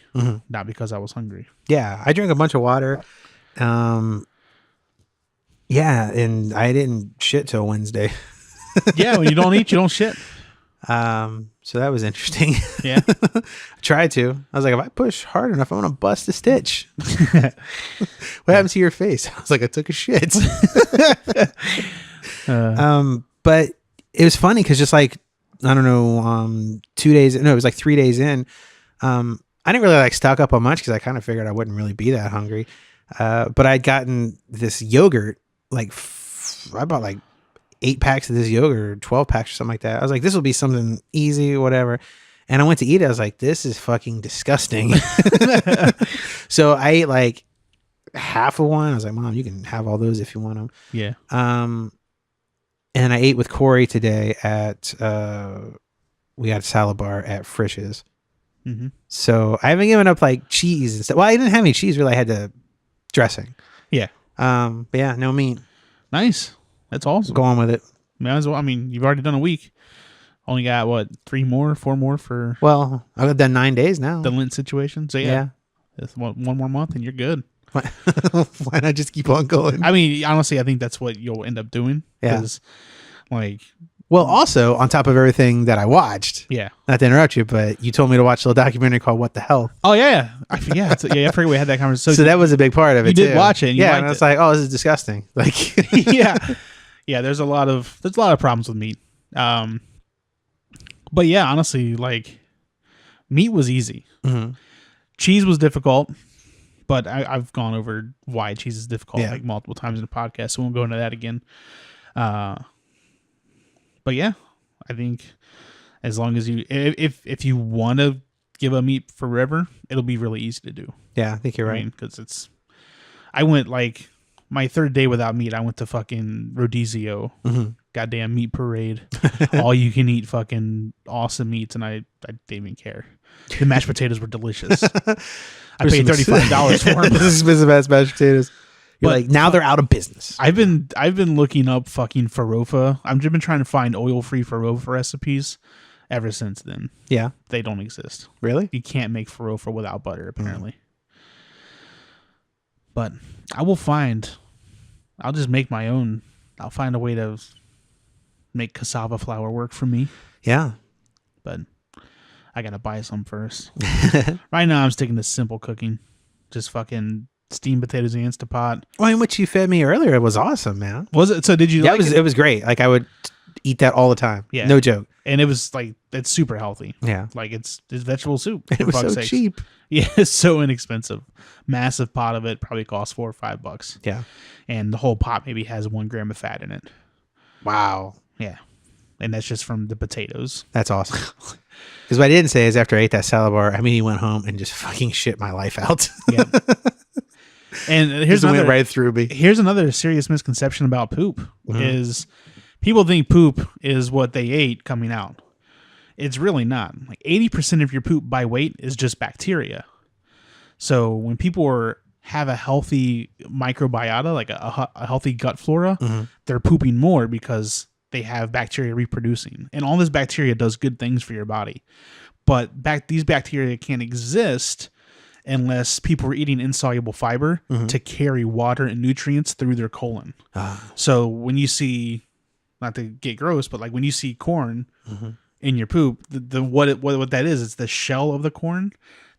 not because I was hungry. Yeah. I drank a bunch of water. Yeah, and I didn't shit till Wednesday. Yeah, when you don't eat, you don't shit. So that was interesting. Yeah. I tried to. I was like, if I push hard enough, I'm gonna bust a stitch. What happened to your face? I was like, I took a shit. But it was funny because just like, I don't know, 2 days, no, it was like 3 days in. I didn't really like stock up on much because I kind of figured I wouldn't really be that hungry. But I'd gotten this yogurt, like I bought like 8 packs of this yogurt or 12 packs or something like that. I was like, this will be something easy, whatever. And I went to eat it. I was like, this is fucking disgusting. So I ate like half of one. I was like, Mom, you can have all those if you want them. Yeah. And I ate with Corey today at we got a salad bar at Frisch's. Mm-hmm. So I haven't given up like cheese and stuff. Well, I didn't have any cheese really. I had the dressing. Yeah. But yeah, no meat. Nice. That's awesome. Go on with it. Might as well. I mean, you've already done a week. Only got what, 4 more for Well, I've done 9 days now. the Lent situation. So yeah. It's one more month and you're good. Why not just keep on going? I mean, honestly, I think that's what you'll end up doing. Yeah. 'Cause, like, Well, also on top of everything that I watched, yeah. not to interrupt you, but you told me to watch a little documentary called "What the Hell." Oh yeah. I forget we had that conversation. So that was a big part of it. You did too. watch it and you yeah, liked and I was it. like, "Oh, this is disgusting." Like, yeah. Yeah. There's a lot of problems with meat. But yeah, honestly, like, meat was easy. mm-hmm. Cheese was difficult, but I've gone over why cheese is difficult Yeah. like multiple times in the podcast, so we won't go into that again. But yeah, I think as long as you, if you want to give a meat forever, it'll be really easy to do. Yeah, I think you're right. I mean, because I went like my third day without meat. I went to fucking Rodizio, Mm-hmm. goddamn meat parade, all you can eat fucking awesome meats, and I didn't even care. The mashed potatoes were delicious. I paid $35 for them. This is expensive ass mashed potatoes. You're But like, now they're out of business. I've been looking up fucking farofa. I've just been trying to find oil-free farofa recipes ever since then. Yeah, They don't exist. really? You can't make farofa without butter, apparently. But I'll just make my own. I'll find a way to make cassava flour work for me. Yeah. But I gotta buy some first. Right now I'm sticking to simple cooking. Just fucking steamed potatoes in the Instapot. Well, and what you fed me earlier was awesome, man. Was it? So did you Yeah, like it was great. Like I would eat that all the time. Yeah. No joke. And it was like, it's super healthy. Yeah. Like it's vegetable soup. It for was fuck's so sakes. cheap. Yeah, it's so inexpensive. Massive pot of it probably costs $4 or $5. Yeah. And the whole pot maybe has 1 gram of fat in it. Wow. Yeah. And that's just from the potatoes. That's awesome. Because what I didn't say is after I ate that salad bar, I mean, he went home and just fucking shit my life out. Yeah. And Here's went right through me. here's another serious misconception about poop is people think poop is what they ate coming out. It's really not. Like 80% of your poop by weight is just bacteria. So when people have a healthy microbiota, like a healthy gut flora, they're pooping more because they have bacteria reproducing. And all this bacteria does good things for your body. But these bacteria can't exist unless people are eating insoluble fiber to carry water and nutrients through their colon. So when you see, not to get gross, but like when you see corn in your poop, what that is, it's the shell of the corn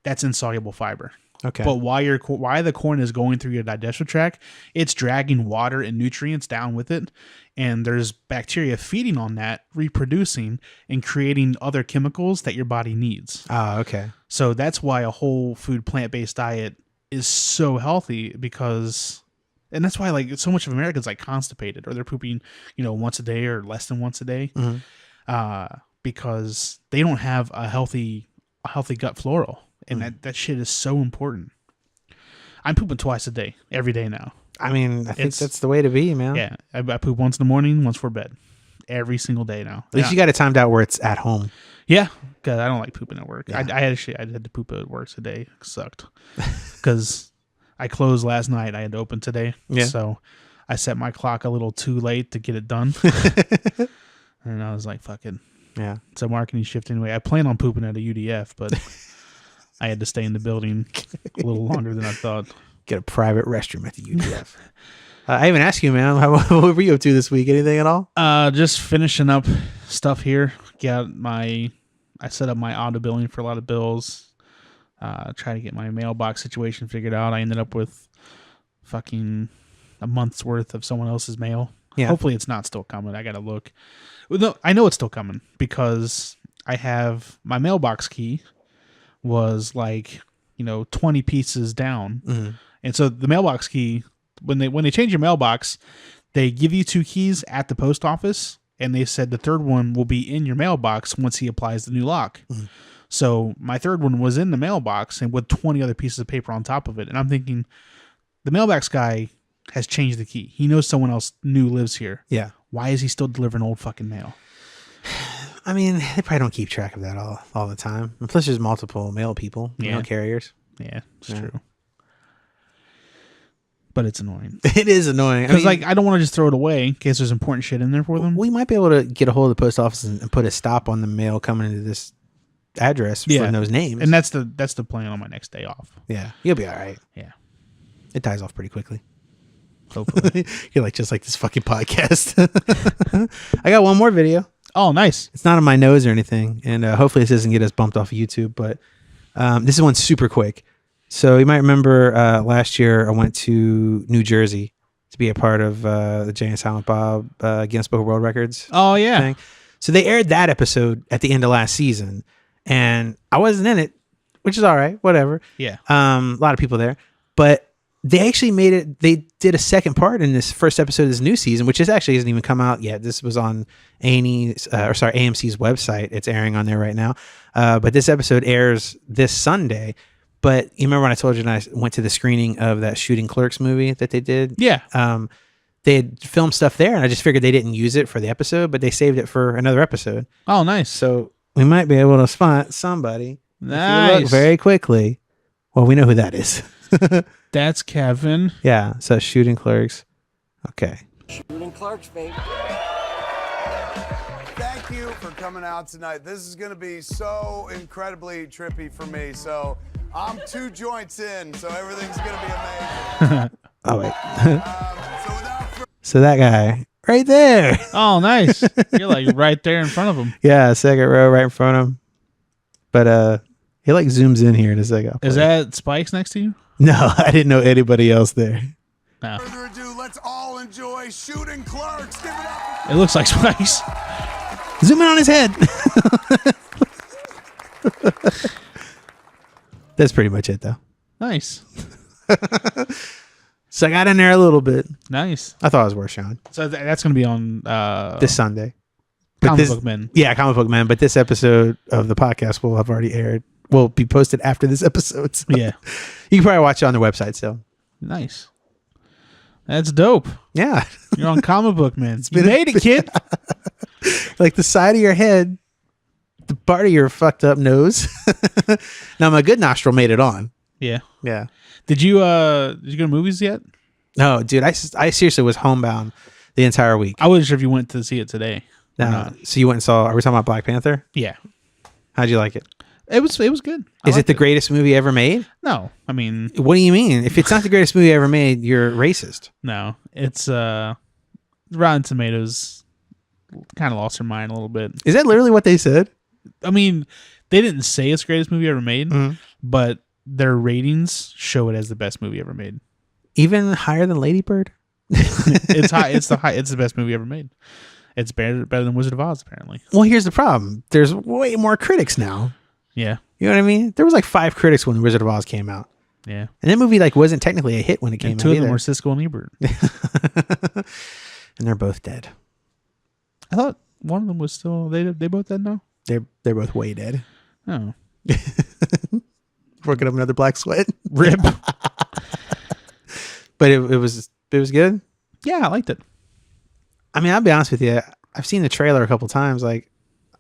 that's insoluble fiber. Okay. But while the corn is going through your digestive tract, it's dragging water and nutrients down with it, and there's bacteria feeding on that, reproducing and creating other chemicals that your body needs. Okay. So that's why a whole food plant-based diet is so healthy, because, and that's why like so much of Americans like constipated, or they're pooping, once a day or less than once a day, because they don't have a healthy gut flora. And that shit is so important. I'm pooping twice a day, every day now. I mean, I think that's the way to be, man. Yeah, I poop once in the morning, once for bed, every single day now. At least you got it timed out where it's at home. Yeah, because I don't like pooping at work. Yeah. I had to poop at work today. It sucked because I closed last night. I had to open today, so I set my clock a little too late to get it done, and I was like, "Fuck it." Yeah. It's a marketing shift anyway. I plan on pooping at a UDF, but I had to stay in the building a little longer than I thought. Get a private restroom at the UDF. I even asked you, man, what were you up to this week? Anything at all? Just finishing up stuff here. I set up my auto billing for a lot of bills. Try to get my mailbox situation figured out. I ended up with fucking a month's worth of someone else's mail. Yeah. Hopefully it's not still coming. I gotta look. No, I know it's still coming because I have my mailbox key was like 20 pieces down, and so the mailbox key, when they change your mailbox, they give you 2 keys at the post office, and they said the third one will be in your mailbox once he applies the new lock. So my third one was in the mailbox and with 20 other pieces of paper on top of it. And I'm thinking, the mailbox guy has changed the key. He knows someone else new lives here. Yeah. Why is he still delivering old fucking mail? I mean, they probably don't keep track of that all the time. And plus, there's multiple mail people, mail carriers. Yeah, it's true. But it's annoying. It is annoying. Because I don't want to just throw it away in case there's important shit in there for them. We might be able to get a hold of the post office and put a stop on the mail coming into this address from those names. And that's the plan on my next day off. Yeah, you'll be all right. Yeah. It dies off pretty quickly. Hopefully. You're just like this fucking podcast. I got one more video. Oh, nice. It's not on my nose or anything, and hopefully this doesn't get us bumped off of YouTube, but this is one super quick. So you might remember last year I went to New Jersey to be a part of the Jay and Silent Bob Guinness Book of World Records. Oh, yeah. Thing. So they aired that episode at the end of last season, and I wasn't in it, which is all right, whatever. Yeah. A lot of people there, but they actually made it. They did a second part in this first episode of this new season, which actually hasn't even come out yet. This was on AMC's website. It's airing on there right now. But this episode airs this Sunday. But you remember when I told you I went to the screening of that Shooting Clerks movie that they did? Yeah. They had filmed stuff there, and I just figured they didn't use it for the episode, but they saved it for another episode. Oh, nice. So we might be able to spot somebody. Nice. If you look very quickly. Well, we know who that is. That's Kevin. Yeah, so Shooting Clerks. Okay. Shooting Clerks, baby. Thank you for coming out tonight. This is going to be so incredibly trippy for me. So I'm 2 joints in, so everything's going to be amazing. Oh, wait. So So that guy right there. Oh, nice. You're like right there in front of him. Yeah, second row right in front of him. But he like zooms in here in a second. Is that Spikes next to you? No, I didn't know anybody else there. No. further ado, let's all enjoy Shooting Clerks. Give it up. It looks like Spikes. Zoom in on his head. That's pretty much it, though. Nice. So I got in there a little bit. Nice. I thought it was worth showing. So that's going to be on This Sunday. Comic Book Men. Yeah, Comic Book Man. But this episode of the podcast will have already aired. Will be posted after this episode. So Yeah. you can probably watch it on their website still. Nice. That's dope. Yeah. You're on Comic Book Men. You been a- made it, kid. Like the side of your head, the part of your fucked up nose. Now my good nostril made it on. Yeah. Yeah. Did you go to movies yet? No, dude, I seriously was homebound the entire week. I wasn't sure if you went to see it today. or No. not. So you went and saw, are we talking about Black Panther? Yeah. How'd you like it? It was good. I Is it liked the greatest movie ever made? No. I mean, What do you mean? If it's not the greatest movie ever made, you're racist. no. It's Rotten Tomatoes kind of lost their mind a little bit. Is that literally what they said? I mean, they didn't say it's the greatest movie ever made, Mhm. but their ratings show it as the best movie ever made. Even higher than Lady Bird? It's high. It's the best movie ever made. It's better than Wizard of Oz, apparently. Well, here's the problem. There's way more critics now. Yeah. You know what I mean? There was like 5 critics when Wizard of Oz came out. Yeah. And that movie like wasn't technically a hit when it came And out 2 of them either. were Siskel and Ebert. And they're both dead. I thought one of them was still. They both dead now. They're both way dead. Oh, Working up another black sweat. rip. But it was good. Yeah, I liked it. I mean, I'll be honest with you. I've seen the trailer a couple times. Like,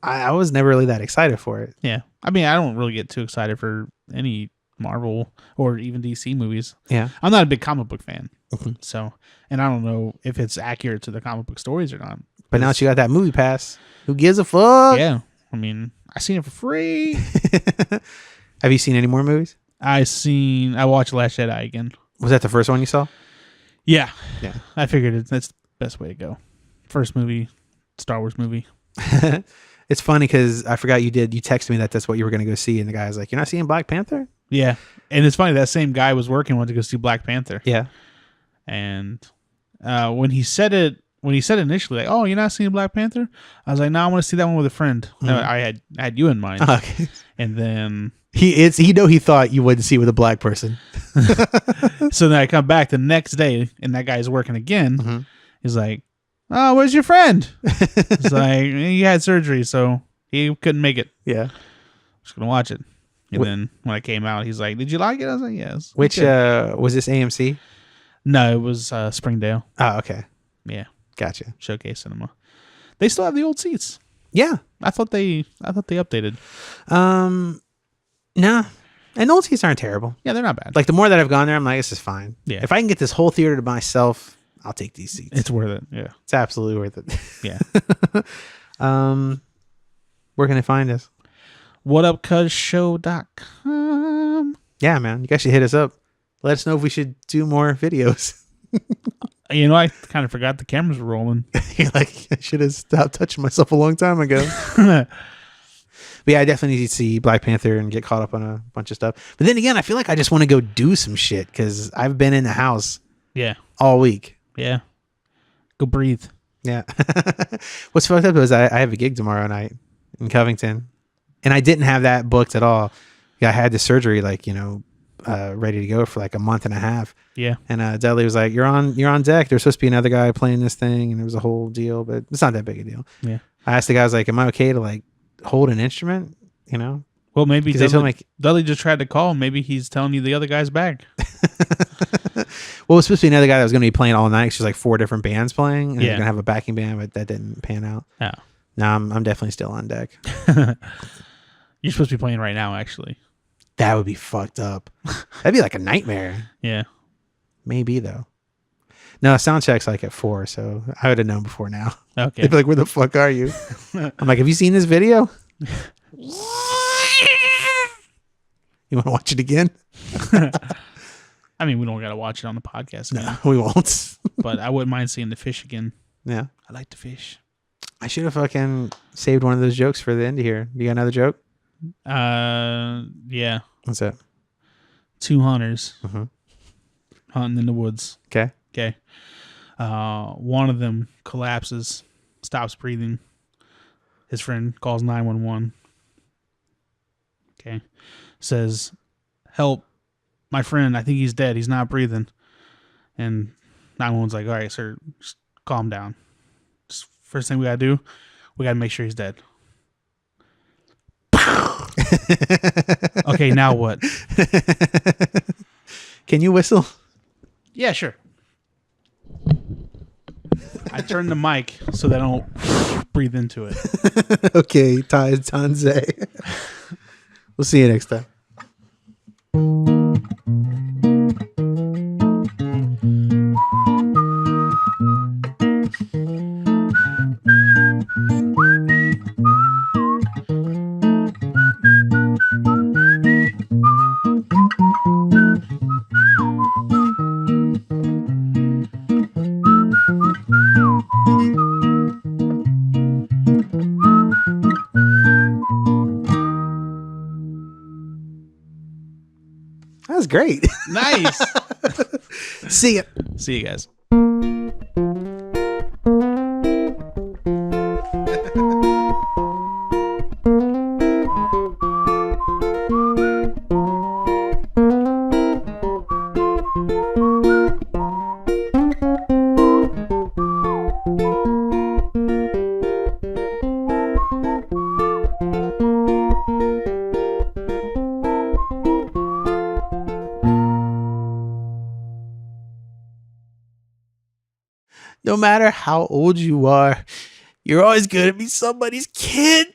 I was never really that excited for it. Yeah, I mean, I don't really get too excited for any Marvel or even DC movies. Yeah. I'm not a big comic book fan, Mhm. so and I don't know if it's accurate to the comic book stories or not. But now that you got that movie pass, who gives a fuck? Yeah, I mean, I seen it for free. Have you seen any more movies? I watched Last Jedi again. Was that the first one you saw? Yeah, Yeah. I figured that's the best way to go. First movie, Star Wars movie. It's funny because I forgot you texted me that's what you were going to go see. And the guy was like, you're not seeing Black Panther? Yeah, and it's funny that same guy was working wanted to go see Black Panther. Yeah. And when he said it initially, like, "Oh, you're not seeing Black Panther," I was like, "No, I want to see that one with a friend." No, I had you in mind. Okay. And then He thought you wouldn't see with a black person. so then I come back the next day, and that guy's working again. Mhm. He's like, "Oh, where's your friend?" It's like he had surgery, so he couldn't make it. Yeah. Just gonna watch it. And then when I came out, he's like, "Did you like it?" I was like, "Yes." Which was this AMC? No, it was Springdale. Oh, okay, Yeah, gotcha. Showcase Cinema. They still have the old seats. Yeah, I thought they updated. no, and old seats aren't terrible. Yeah, they're not bad. Like the more that I've gone there, I'm like, this is fine. Yeah. If I can get this whole theater to myself, I'll take these seats. It's worth it. Yeah. It's absolutely worth it. Yeah. Where can I find us? whatupcuzshow.com. Yeah, man, you guys should hit us up. Let us know if we should do more videos. You know, I kind of forgot the cameras were rolling. You're like, I should have stopped touching myself a long time ago. But yeah, I definitely need to see Black Panther and get caught up on a bunch of stuff. But then again, I feel like I just want to go do some shit because I've been in the house Yeah. all week. Yeah. Go breathe. Yeah. What's fucked up is I have a gig tomorrow night in Covington, and I didn't have that booked at all. Yeah, I had the surgery ready to go for like a month and a half. Yeah. And Dudley was like, "You're on deck. There's supposed to be another guy playing this thing," and it was a whole deal, but it's not that big a deal. Yeah. I asked the guy, I was like, "Am I okay to like hold an instrument?" You know? Well, maybe 'Cause they told me, Dudley just tried to call. Maybe he's telling you the other guy's back. well, it was supposed to be another guy that was going to be playing all night. She's like 4 different bands playing, and Yeah. they're going to have a backing band, but that didn't pan out. Oh. No, I'm definitely still on deck. You're supposed to be playing right now, actually. That would be fucked up. That'd be like a nightmare. Yeah. Maybe though. No, sound check's like at 4, so I would have known before now. Okay. They'd be like, "Where the fuck are you?" I'm like, "Have you seen this video? You want to watch it again?" I mean, we don't got to watch it on the podcast. No, Now, we won't. but I wouldn't mind seeing the fish again. Yeah. I like the fish. I should have fucking saved one of those jokes for the end of here. You got another joke? Yeah. What's that? 2 hunters Mhm. hunting in the woods. Okay. Okay. One of them collapses, stops breathing. His friend calls 911. Okay. Says, "Help. My friend, I think he's dead. He's not breathing." And 911's like, "All right, sir, just calm down. Just first thing we got to do, we got to make sure he's dead." Okay, now what? Can you whistle? Yeah, sure. I turn the mic so that I don't breathe into it. Okay, Tanze. We'll see you next time. That was great. Nice. See ya. See you guys. No matter how old you are, you're always going to be somebody's kid.